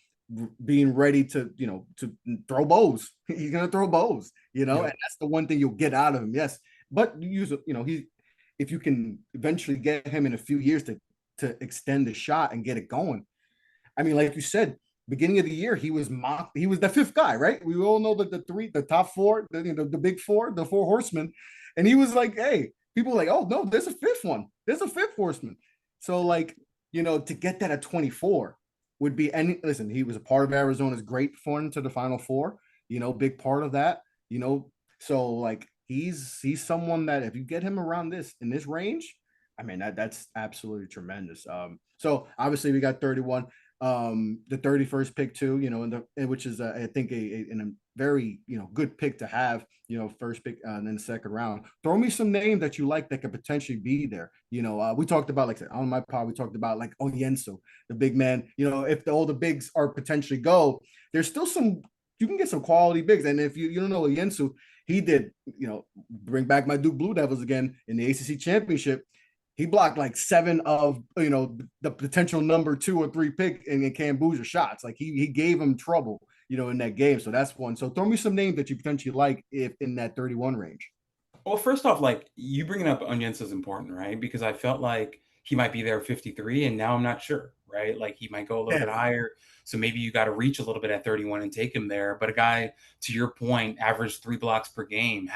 being ready to, to throw bows. He's gonna throw bows, and that's the one thing you'll get out of him. Yes, but if you can eventually get him in a few years to extend the shot and get it going. I mean, like you said, beginning of the year, he was mocked. He was the 5th guy, right? We all know that the top 4, the big 4, the 4 horsemen. And he was like, hey, people were like, oh, no, there's a 5th one. There's a 5th horseman. So, like, to get that at 24 would be listen, he was a part of Arizona's great run to the Final Four, big part of that, so like he's someone that if you get him around in this range, I mean, that's absolutely tremendous. So obviously we got 31, the 31st pick too, which is I think a very good pick to have, first pick and then the second round. Throw me some names that you like that could potentially be there. We talked about, like I said, on my pod, we talked about like Onyenso, the big man. If all the bigs are potentially there's still you can get some quality bigs. And if you don't know Onyenso, he did, bring back my Duke Blue Devils again in the ACC championship. He blocked like 7 of the potential number 2 or 3 pick in Cam Boozer shots. Like he gave him trouble, in that game. So that's one. So throw me some names that you potentially like if in that 31 range. Well, first off, like you bringing up Onyenso is important, right? Because I felt like he might be there at 53, and now I'm not sure, right? Like he might go a little bit higher. So maybe you got to reach a little bit at 31 and take him there. But a guy, to your point, averaged 3 blocks per game,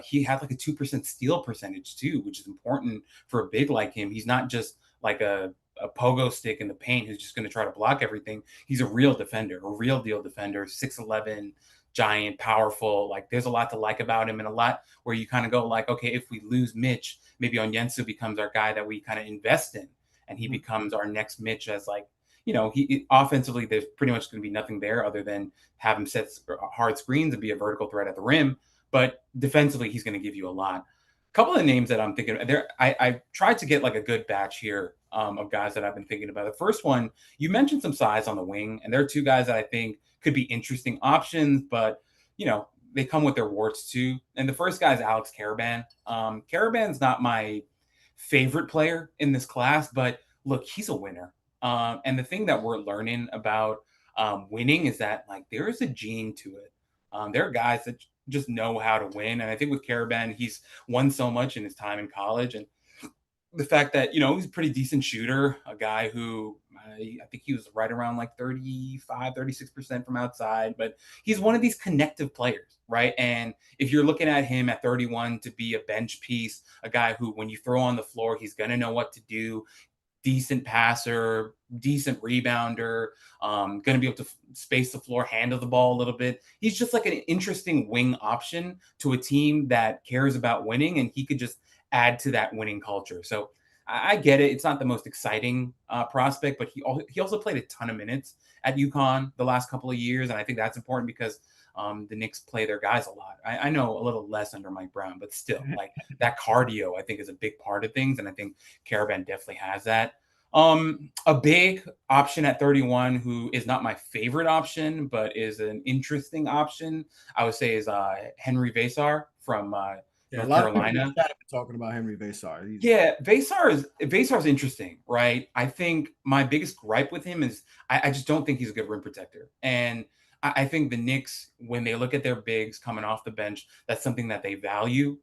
he had like a 2% steal percentage too, which is important for a big like him. He's not just like a pogo stick in the paint who's just going to try to block everything. He's a real defender, a real deal defender, 6'11", giant, powerful. Like there's a lot to like about him, and a lot where you kind of go like, okay, if we lose Mitch, maybe Onyenso becomes our guy that we kind of invest in, and he becomes our next Mitch as like, he offensively, there's pretty much going to be nothing there other than have him set hard screens and be a vertical threat at the rim. But defensively, he's going to give you a lot. A couple of names that I'm thinking of there. I tried to get like a good batch here of guys that I've been thinking about. The first one, you mentioned some size on the wing, and there are 2 guys that I think could be interesting options, but they come with their warts too. And the first guy is Alex Karaban. Karaban's not my favorite player in this class, but look, he's a winner. And the thing that we're learning about winning is that like there is a gene to it. There are guys that just know how to win, and I think with Karaban, he's won so much in his time in college, and the fact that he's a pretty decent shooter, a guy who I think he was right around like 35-36% from outside, but he's one of these connective players, right? And if you're looking at him at 31 to be a bench piece, a guy who when you throw on the floor, he's going to know what to do, decent passer, decent rebounder, going to be able to space the floor, handle the ball a little bit. He's just like an interesting wing option to a team that cares about winning, and he could just add to that winning culture. So I get it. It's not the most exciting prospect, but he also played a ton of minutes at UConn the last couple of years. And I think that's important because The Knicks play their guys a lot. I know a little less under Mike Brown, but still, like that cardio, I think, is a big part of things, and I think Karaban definitely has that. A big option at 31, who is not my favorite option, but is an interesting option, I would say, is Henri Veesaar from Yeah, a North lot of people in the Carolina. chat have been talking about Henri Veesaar. Yeah, Veesaar is interesting, right? I think my biggest gripe with him is I just don't think he's a good rim protector. And I think the Knicks, when they look at their bigs coming off the bench, that's something that they value.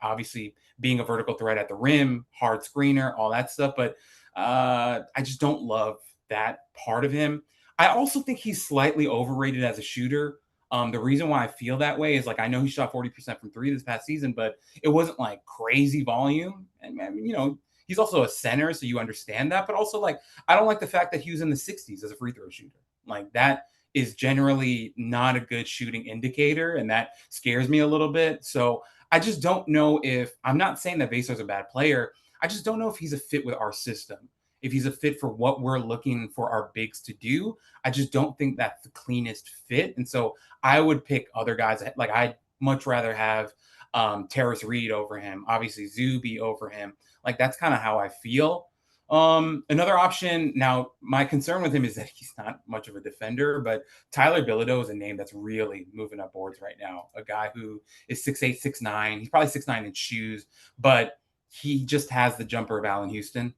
Obviously, being a vertical threat at the rim, hard screener, all that stuff. But I just don't love that part of him. I also think he's slightly overrated as a shooter. The reason why I feel that way is like I know he shot 40% from three this past season, but it wasn't like crazy volume. And I mean, he's also a center, so you understand that. But also, like, I don't like the fact that he was in the 60s as a free throw shooter. Like, that is generally not a good shooting indicator, and that scares me a little bit. So I just don't know if I'm not saying that Vasor's a bad player. I just don't know if he's a fit with our system. If he's a fit for what we're looking for our bigs to do, I just don't think that's the cleanest fit. And so I would pick other guys. Like, I'd much rather have Tarris Reed over him, obviously Zuby over him. Like, that's kind of how I feel. Another option. Now, my concern with him is that he's not much of a defender, but Tyler Bilodeau is a name that's really moving up boards right now. A guy who is 6'8", 6'9". He's probably 6'9" in shoes, but he just has the jumper of Allen Houston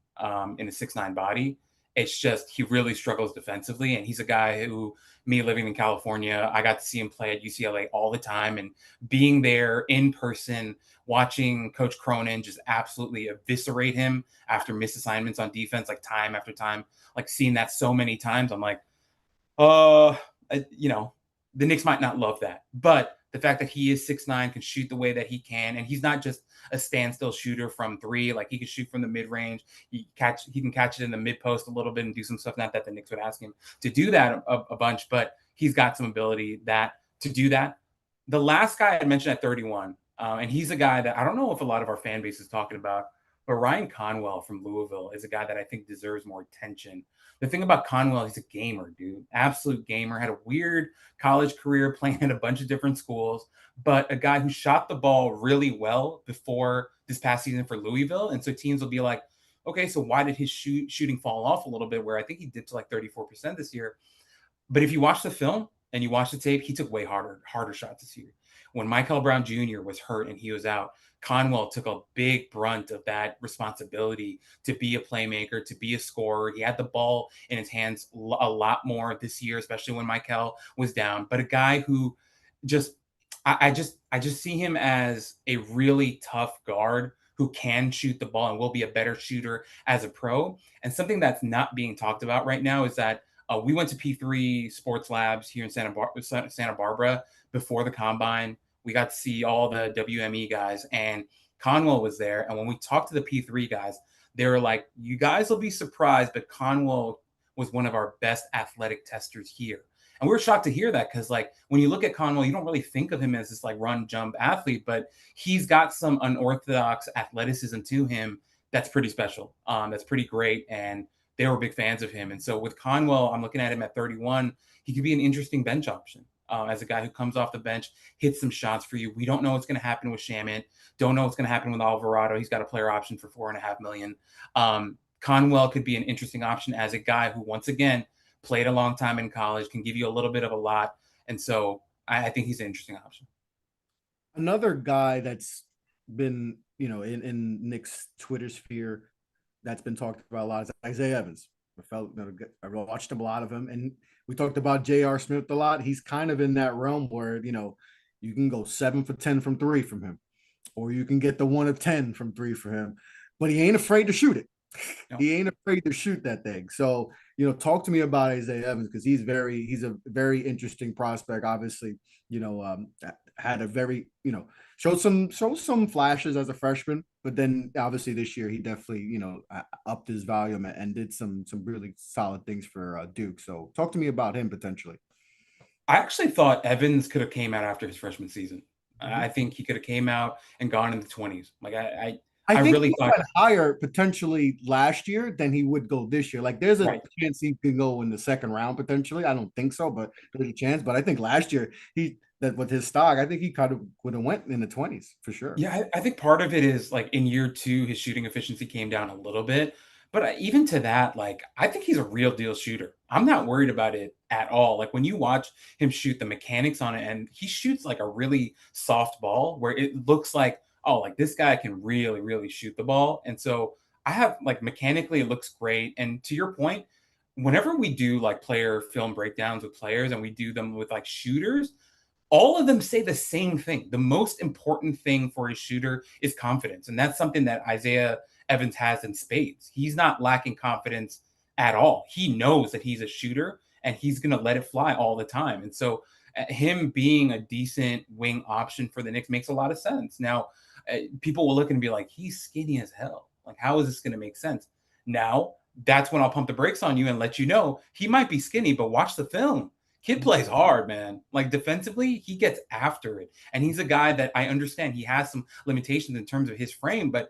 in a 6'9" body. It's just he really struggles defensively, and he's a guy who, me living in California, I got to see him play at UCLA all the time, and being there in person, watching Coach Cronin just absolutely eviscerate him after misassignments on defense, like time after time, like seeing that so many times, I'm like, uh, the Knicks might not love that, but the fact that he is 6'9", can shoot the way that he can, and he's not just a standstill shooter from three. Like, he can shoot from the mid range. He can catch it in the mid post a little bit and do some stuff. Not that the Knicks would ask him to do that a bunch, but he's got some ability to do that. The last guy I mentioned at 31, and he's a guy that I don't know if a lot of our fan base is talking about, but Ryan Conwell from Louisville is a guy that I think deserves more attention. The thing about Conwell, he's a gamer, dude. Absolute gamer. Had a weird college career playing at a bunch of different schools, but a guy who shot the ball really well before this past season for Louisville. And so teams will be like, okay, so why did his shooting fall off a little bit, where I think he dipped to like 34% this year? But if you watch the film and you watch the tape, he took way harder shots this year. When Michael Brown Jr. was hurt and he was out, Conwell took a big brunt of that responsibility to be a playmaker, to be a scorer. He had the ball in his hands a lot more this year, especially when Michael was down. But a guy who just, I just see him as a really tough guard who can shoot the ball and will be a better shooter as a pro. And something that's not being talked about right now is that we went to P3 Sports Labs here in Santa Barbara before the combine. We got to see all the WME guys, and Conwell was there. And when we talked to the P3 guys, they were like, you guys will be surprised, but Conwell was one of our best athletic testers here. And we were shocked to hear that, because like when you look at Conwell, you don't really think of him as this like run jump athlete, but he's got some unorthodox athleticism to him that's pretty special. That's pretty great. And they were big fans of him. And so with Conwell, I'm looking at him at 31. He could be an interesting bench option as a guy who comes off the bench, hits some shots for you. We don't know what's going to happen with Shamet. Don't know what's going to happen with Alvarado. He's got a player option for $4.5 million. Conwell could be an interesting option as a guy who, once again, played a long time in college, can give you a little bit of a lot. And so I think he's an interesting option. Another guy that's been, in Nick's Twitter sphere that's been talked about a lot is Isaiah Evans. I watched a lot of him, and we talked about J.R. Smith a lot. He's kind of in that realm where, you can go 7 for 10 from three from him, or you can get the 1 of 10 from three for him, but he ain't afraid to shoot it. No. He ain't afraid to shoot that thing. So, talk to me about Isaiah Evans, because he's a very interesting prospect. Obviously, had a very, showed some flashes as a freshman, but then obviously this year he definitely, upped his volume and did some really solid things for Duke. So talk to me about him potentially. I actually thought Evans could have came out after his freshman season. I think he could have came out and gone in the 20s. Like I I think really he thought, went higher potentially last year than he would go this year. Like there's a right. chance he could go in the second round potentially. I don't think so, but there's a chance. But I think last year he that with his stock, I think he kind of would have went in the 20s for sure. Yeah, I think part of it is like in year two, his shooting efficiency came down a little bit. But even to that, like, I think he's a real deal shooter. I'm not worried about it at all. Like, when you watch him shoot the mechanics on it, and he shoots like a really soft ball where it looks like, oh, like this guy can really, really shoot the ball. And so I have like mechanically, it looks great. And to your point, whenever we do like player film breakdowns with players and we do them with like shooters, all of them say the same thing. The most important thing for a shooter is confidence. And that's something that Isaiah Evans has in spades. He's not lacking confidence at all. He knows that he's a shooter and he's going to let it fly all the time. And so, him being a decent wing option for the Knicks makes a lot of sense. Now, people will look and be like, he's skinny as hell. Like, how is this going to make sense? Now, that's when I'll pump the brakes on you and let you know he might be skinny, but watch the film. Kid plays hard, man. Like defensively, he gets after it. And he's a guy that I understand he has some limitations in terms of his frame, but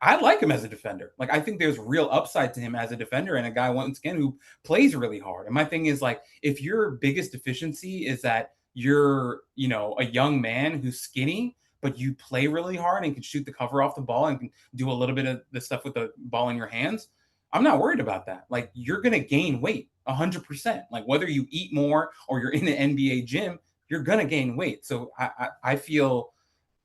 I like him as a defender. Like I think there's real upside to him as a defender and a guy once again who plays really hard. And my thing is like if your biggest deficiency is that you're, a young man who's skinny, but you play really hard and can shoot the cover off the ball and can do a little bit of the stuff with the ball in your hands, I'm not worried about that. Like you're gonna gain weight 100%. Like whether you eat more or you're in the NBA gym, you're gonna gain weight. So I feel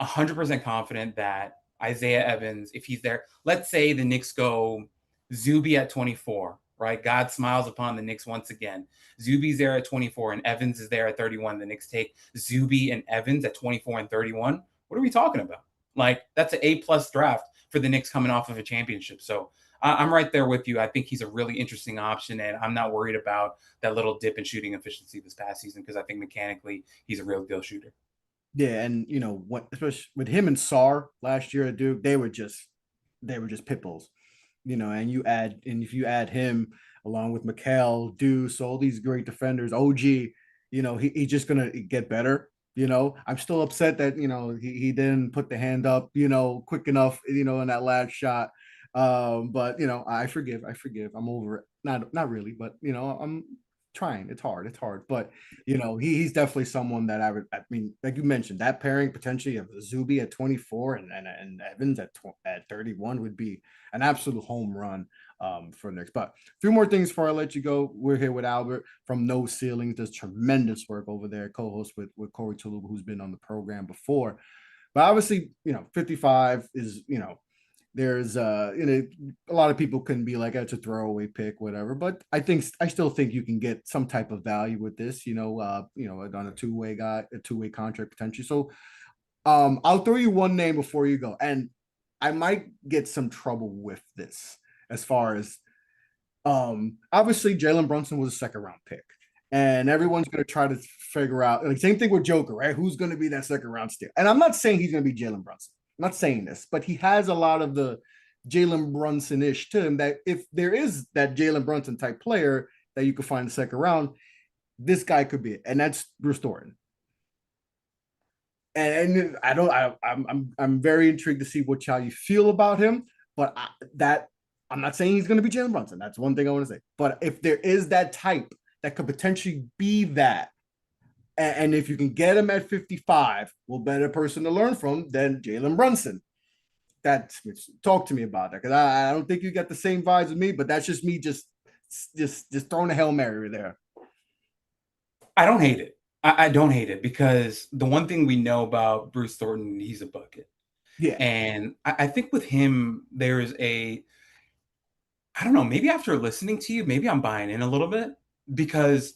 100% confident that Isaiah Evans, if he's there, let's say the Knicks go Zuby at 24, right? God smiles upon the Knicks once again. Zuby's there at 24 and Evans is there at 31. The Knicks take Zuby and Evans at 24 and 31. What are we talking about? Like that's an A+ draft for the Knicks coming off of a championship. So I'm right there with you. I think he's a really interesting option, and I'm not worried about that little dip in shooting efficiency this past season because I think mechanically he's a real deal shooter. Yeah, and what, especially with him and Sar last year at Duke, they were just pit bulls. And if you add him along with McHale, Deuce, all these great defenders, OG, he's just gonna get better. I'm still upset that he didn't put the hand up, quick enough, in that last shot. But I forgive. I'm over it. Not really, but I'm trying. It's hard. But he's definitely someone that I mean, like you mentioned, that pairing potentially of Zuby at 24 and Evans at 31 would be an absolute home run for Knicks. But a few more things before I let you go. We're here with Albert from No Ceilings, does tremendous work over there, co-host with Corey Tuluba, who's been on the program before. But obviously, 55 is, there's a lot of people can be like, it's a throwaway pick, whatever. But I still think you can get some type of value with this, on a two-way contract potentially. So I'll throw you one name before you go. And I might get some trouble with this as far as obviously Jalen Brunson was a second round pick. And everyone's going to try to figure out, like, same thing with Joker, right? Who's going to be that second round steal? And I'm not saying he's going to be Jalen Brunson. I'm not saying this, but he has a lot of the Jalen Brunson-ish to him that if there is that Jalen Brunson type player that you could find in the second round, this guy could be it. And that's Bruce Thornton. And I'm very intrigued to see how you feel about him. But I'm not saying he's going to be Jalen Brunson. That's one thing I want to say. But if there is that type that could potentially be that, and if you can get him at 55, well, better person to learn from than Jalen Brunson. Talk to me about that, because I don't think you got the same vibes with me, but that's just me just throwing a Hail Mary there. I don't hate it. I don't hate it because the one thing we know about Bruce Thornton, he's a bucket. Yeah. And I think with him, there's I don't know, maybe after listening to you, maybe I'm buying in a little bit because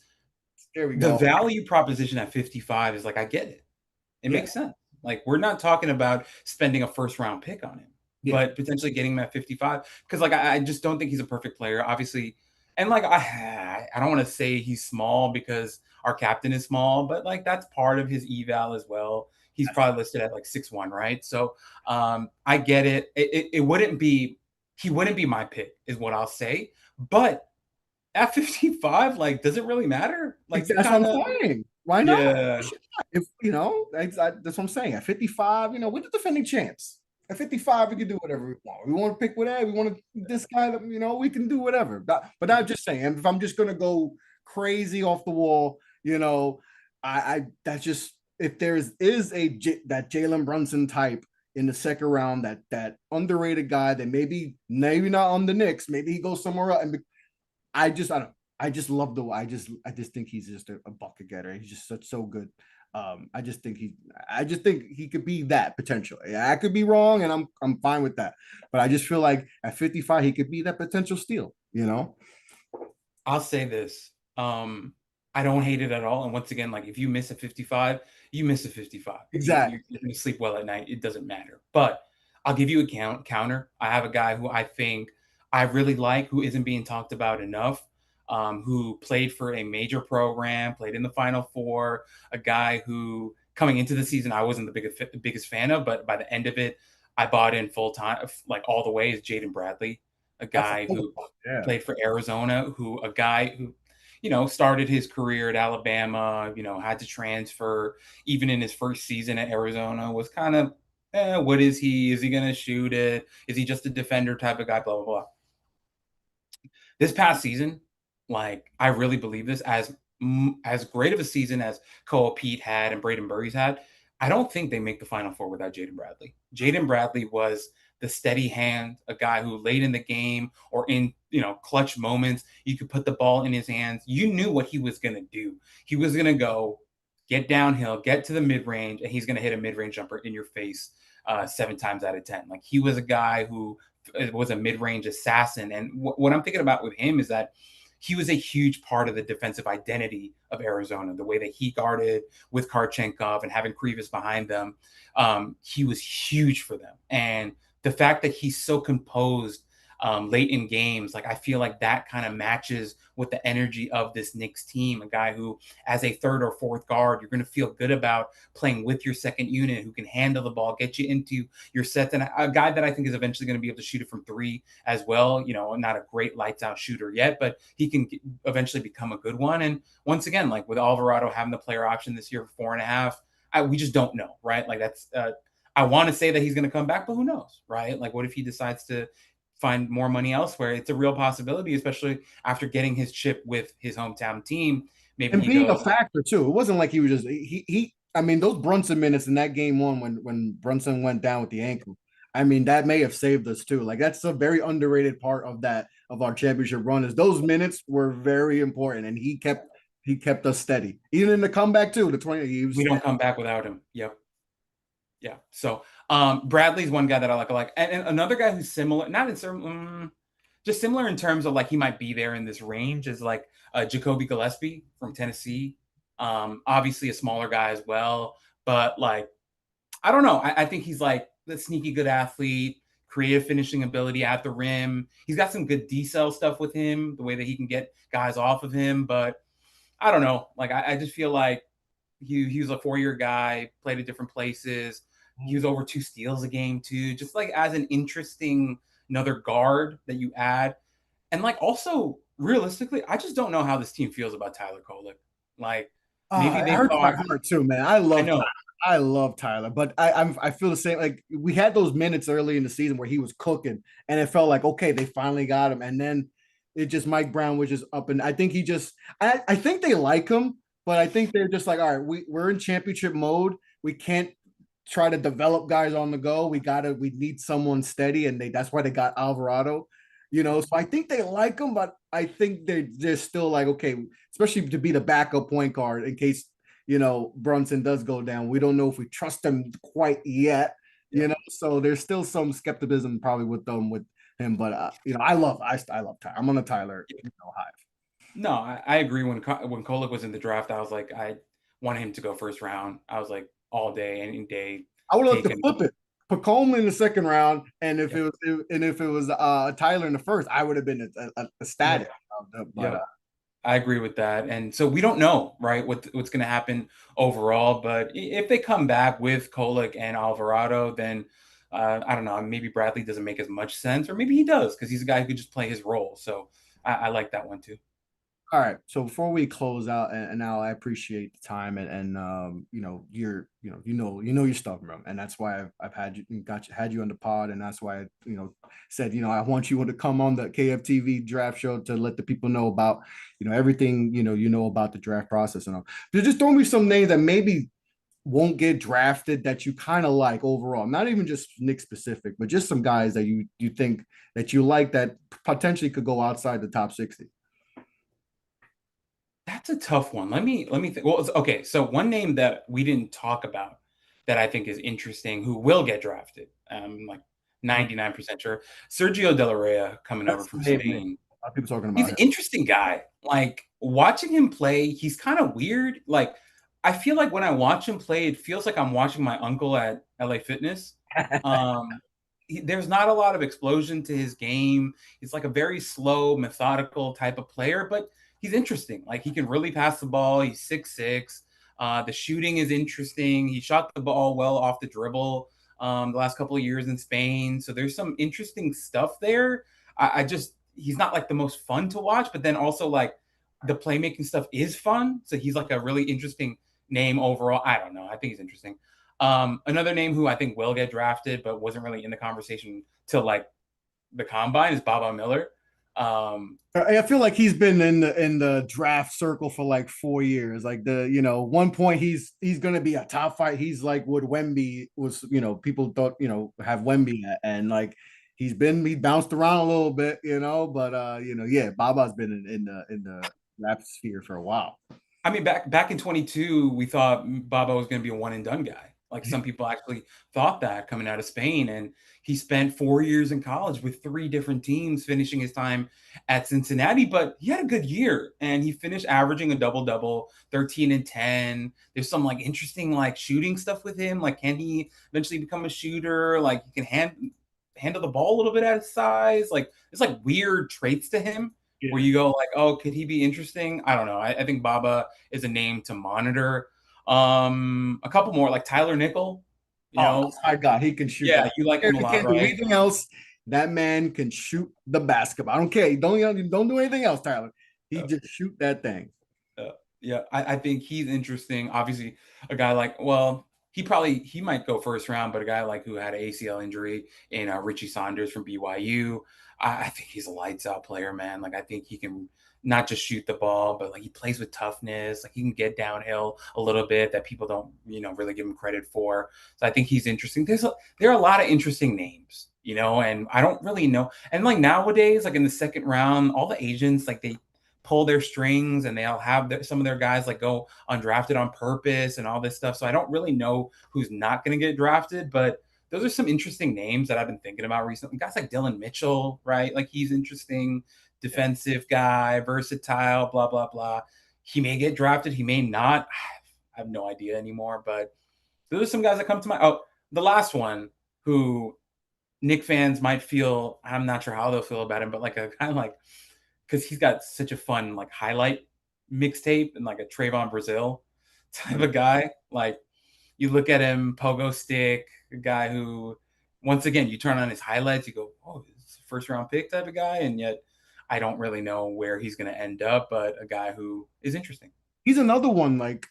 the value proposition at 55 is like, I get it. It makes sense. Like, we're not talking about spending a first round pick on him, but potentially getting him at 55. Because, like, I just don't think he's a perfect player, obviously. And, like, I don't want to say he's small because our captain is small, but, like, that's part of his eval as well. He's probably listed at, like, 6'1", right? So I get it. It wouldn't be – he wouldn't be my pick is what I'll say. But at 55, like, does it really matter? Like, that's what I'm saying. Why not? Yeah. If that's what I'm saying. At 55, we're the defending champs. at 55, we can do whatever we want. We want to pick whatever. We want to this guy, we can do whatever. But I'm just saying, if I'm just gonna go crazy off the wall, I that's just if there is that Jalen Brunson type in the second round, that underrated guy that maybe not on the Knicks, maybe he goes somewhere else. And I just love I just think he's just a bucket getter. He's just so good. I just think he could be that potentially. I could be wrong, and I'm fine with that. But I just feel like at 55, he could be that potential steal. I'll say this. I don't hate it at all. And once again, like if you miss a 55, you miss a 55. Exactly. You're going to sleep well at night. It doesn't matter. But I'll give you a counter. I have a guy who I think I really like, who isn't being talked about enough, who played for a major program, played in the Final Four, a guy who coming into the season I wasn't the biggest fan of, but by the end of it, I bought in full time, like all the way, is Jaden Bradley, a guy who played for Arizona, a guy who started his career at Alabama, had to transfer even in his first season at Arizona, was kind of, what is he? Is he going to shoot it? Is he just a defender type of guy? Blah, blah, blah. This past season, like, I really believe this, as great of a season as Koa Peat had and Braden Burries had, I don't think they make the Final Four without Jaden Bradley. Jaden Bradley was the steady hand, a guy who late in the game or in, clutch moments, you could put the ball in his hands. You knew what he was going to do. He was going to go get downhill, get to the mid-range, and he's going to hit a mid-range jumper in your face 7 times out of 10. Like, he was a guy who was a mid-range assassin. And what I'm thinking about with him is that he was a huge part of the defensive identity of Arizona, the way that he guarded with Karchenkov and having Krivas behind them. He was huge for them. And the fact that he's so composed late in games, like, I feel like that kind of matches with the energy of this Knicks team, a guy who, as a third or fourth guard, you're going to feel good about playing with your second unit, who can handle the ball, get you into your sets, and a guy that I think is eventually going to be able to shoot it from 3 as well. Not a great lights out shooter yet, but he can eventually become a good one. And once again, like with Alvarado having the player option this year for 4.5, we just don't know, right? Like, that's I want to say that he's going to come back, but who knows, right? Like, what if he decides to find more money elsewhere? It's a real possibility, especially after getting his chip with his hometown team. Maybe and being a factor too. It wasn't like he was just he. I mean, those Brunson minutes in that game 1 when Brunson went down with the ankle, I mean, that may have saved us too. Like, that's a very underrated part of our championship run, is those minutes were very important, and he kept us steady, even in the comeback too. We don't come back without him. Yep. Yeah. So Bradley's one guy that I like. And another guy who's similar, not in certain, just similar in terms of like he might be there in this range, is like Jacoby Gillespie from Tennessee. Obviously a smaller guy as well, but like, I don't know. I think he's like the sneaky good athlete, creative finishing ability at the rim. He's got some good decel stuff with him, the way that he can get guys off of him. But I don't know. Like, I just feel like he was a 4-year guy, played at different places. He was over 2 steals a game too, just like as an interesting another guard that you add. And like, also realistically, I just don't know how this team feels about Tyler Kolek. Like, maybe they hurts my thought, heart too, man. I love Tyler, but I feel the same. Like, we had those minutes early in the season where he was cooking, and it felt like, okay, they finally got him, and then it just, Mike Brown was just up, and I think I think they like him, but I think they're just like, all right, we're in championship mode. We can't try to develop guys on the go. We need someone steady, and that's why they got Alvarado. So I think they like him, but I think they're still like, okay, especially to be the backup point guard in case Brunson does go down. We don't know if we trust him quite yet. So there's still some skepticism probably with him, but I love Tyler. I'm on a Tyler hive. No, I agree. When Kolek was in the draft, I was like, I want him to go first round. I was like, all day, any day. I would love to flip it. Put Coleman in the second round, and if it was Tyler in the first, I would have been ecstatic. But I agree with that. And so we don't know, right, what's going to happen overall. But if they come back with Kolek and Alvarado, then I don't know, maybe Bradley doesn't make as much sense, or maybe he does, because he's a guy who could just play his role. So I like that one too. All right. So before we close out, and now I appreciate the time, and you're your stuff, bro, and that's why I've had you had you on the pod, and that's why I said I want you to come on the KFTV draft show to let the people know about everything about the draft process and all. But just throw me some names that maybe won't get drafted that you kind of like overall, not even just Knicks specific, but just some guys that you think that you like that potentially could go outside the top 60. That's a tough one. Let me think. Well, okay. So one name that we didn't talk about that I think is interesting, who will get drafted, like 99% sure, Sergio De La Rey coming over That's from the name Spain. a lot of people talking He's about an him. interesting guy. Like watching him play, he's kind of weird. Like I feel like when I watch him play, it feels like I'm watching my uncle at LA Fitness. Um, there's not a lot of explosion to his game. He's like a very slow, methodical type of player, but he's interesting. Like he can really pass the ball. He's 6'6". The shooting is interesting. He shot the ball well off the dribble the last couple of years in Spain. So there's some interesting stuff there. I just he's not like the most fun to watch, but then also like the playmaking stuff is fun. So he's like a really interesting name overall. I don't know. I think he's interesting. Another name who I think will get drafted, but wasn't really in the conversation till like the combine is Baba Miller. I feel like he's been in the draft circle for like 4 years. Like one point he's gonna be a top fight. He's like what Wemby was. People thought have Wemby at, and like he bounced around a little bit. But yeah, Baba's been in the draft sphere for a while. I mean, back in 22, we thought Baba was going to be a one and done guy. Like some people actually thought that coming out of Spain, and he spent 4 years in college with three different teams, finishing his time at Cincinnati. But he had a good year, and he finished averaging a double double, 13 and 10. There's some like interesting like shooting stuff with him. Like, can he eventually become a shooter? Like, he can handle the ball a little bit at his size. Like, there's like weird traits to him Yeah. where you go like, oh, could he be interesting? I don't know. I think Baba is a name to monitor. A couple more like Tyler Nickel. Oh, that's my God. He can shoot Yeah, that. you like him a He lot, can't do right? anything else. That man can shoot the basketball. I don't care. Don't do anything else, Tyler. He Uh, just shoot that thing. yeah, I think he's interesting. Obviously, a guy like he might go first round, but a guy like who had an ACL injury in Richie Saunders from BYU, I think he's a lights out player, man. Like I think he can not just shoot the ball, but like he plays with toughness. Like he can get downhill a little bit that people don't really give him credit for. So I think he's interesting. There are a lot of interesting names, and I don't really know. And like nowadays, like in the second round, all the agents like they pull their strings and they'll have some of their guys like go undrafted on purpose and all this stuff. So I don't really know who's not going to get drafted, but those are some interesting names that I've been thinking about recently. Guys like Dylan Mitchell, right? Like he's interesting, defensive guy, versatile, blah, blah, blah. He may get drafted. He may not. I have no idea anymore, but those are some guys that come to mind. Oh, the last one who Knick fans might feel, I'm not sure how they'll feel about him, but like a kind of like, because he's got such a fun like highlight mixtape and like a Trayvon Brazil type of guy. Like you look at him, pogo stick, a guy who, once again, you turn on his highlights, you go, oh, it's a first round pick type of guy, and yet I don't really know where he's going to end up, but a guy who is interesting. He's another one like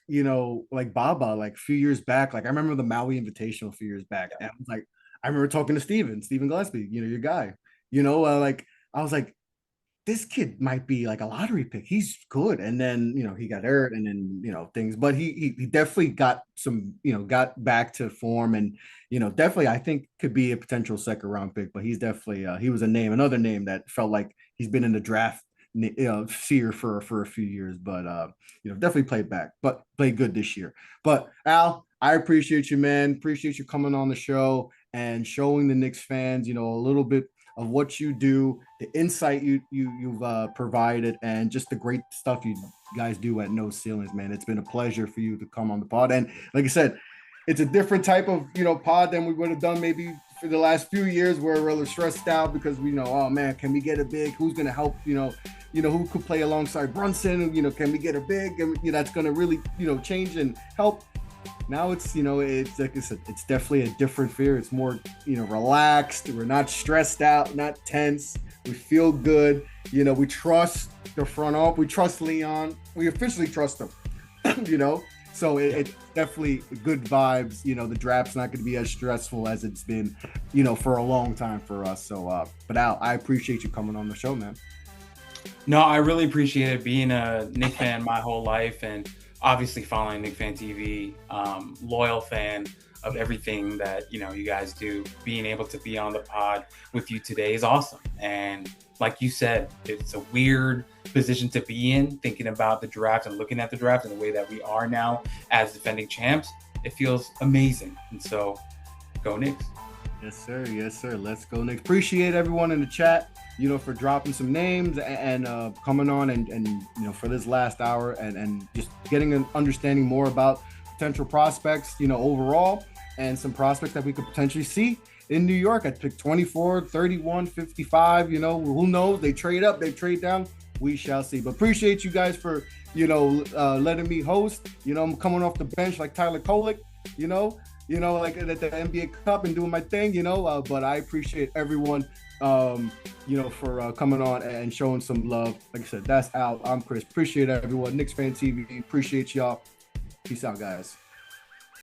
like Baba like a few years back. Like I remember the Maui Invitational a few years back, and I was like, I remember talking to Steven Gillespie, your guy. Like I was like, this kid might be like a lottery pick. He's good. And then, he got hurt and then, things, but he definitely got some, got back to form and, definitely I think could be a potential second round pick, but he's definitely, he was another name that felt like he's been in the draft, sphere for a few years, but, definitely played good this year. But Al, I appreciate you, man. Appreciate you coming on the show and showing the Knicks fans, a little bit of what you do, the insight you've provided, and just the great stuff you guys do at No Ceilings, man. It's been a pleasure for you to come on the pod, and like I said, it's a different type of pod than we would have done maybe for the last few years, where we're really stressed out because we know, oh man, can we get a big? Who's going to help? Who could play alongside Brunson? Can we get a big? And that's going to really change and help. Now it's it's like I said, it's definitely a different fear. It's more relaxed. We're not stressed out, not tense. We feel good, You know, we trust the front office. We trust Leon. We officially trust him. You know, so it's definitely good vibes. You know, the draft's not going to be as stressful as it's been, you know, for a long time for us. So, but Al, I appreciate you coming on the show, man. No, I really appreciate it. Being a Knicks fan my whole life, and obviously following KnicksFanTV, loyal fan of everything that you guys do. Being able to be on the pod with you today is awesome. And like you said, it's a weird position to be in, thinking about the draft and looking at the draft in the way that we are now as defending champs. It feels amazing. And so, go Knicks. Yes, sir. Yes, sir. Let's go Knicks. Appreciate everyone in the chat, for dropping some names and coming on and for this last hour and just getting an understanding more about potential prospects, overall, and some prospects that we could potentially see in New York. I picked 24, 31, 55, who knows? They trade up, they trade down. We shall see. But appreciate you guys for, letting me host. I'm coming off the bench like Tyler Kolek, like at the NBA Cup and doing my thing, but I appreciate everyone, for coming on and showing some love. Like I said, that's Al. I'm Chris. Appreciate everyone. KnicksFanTV. Appreciate y'all. Peace out, guys.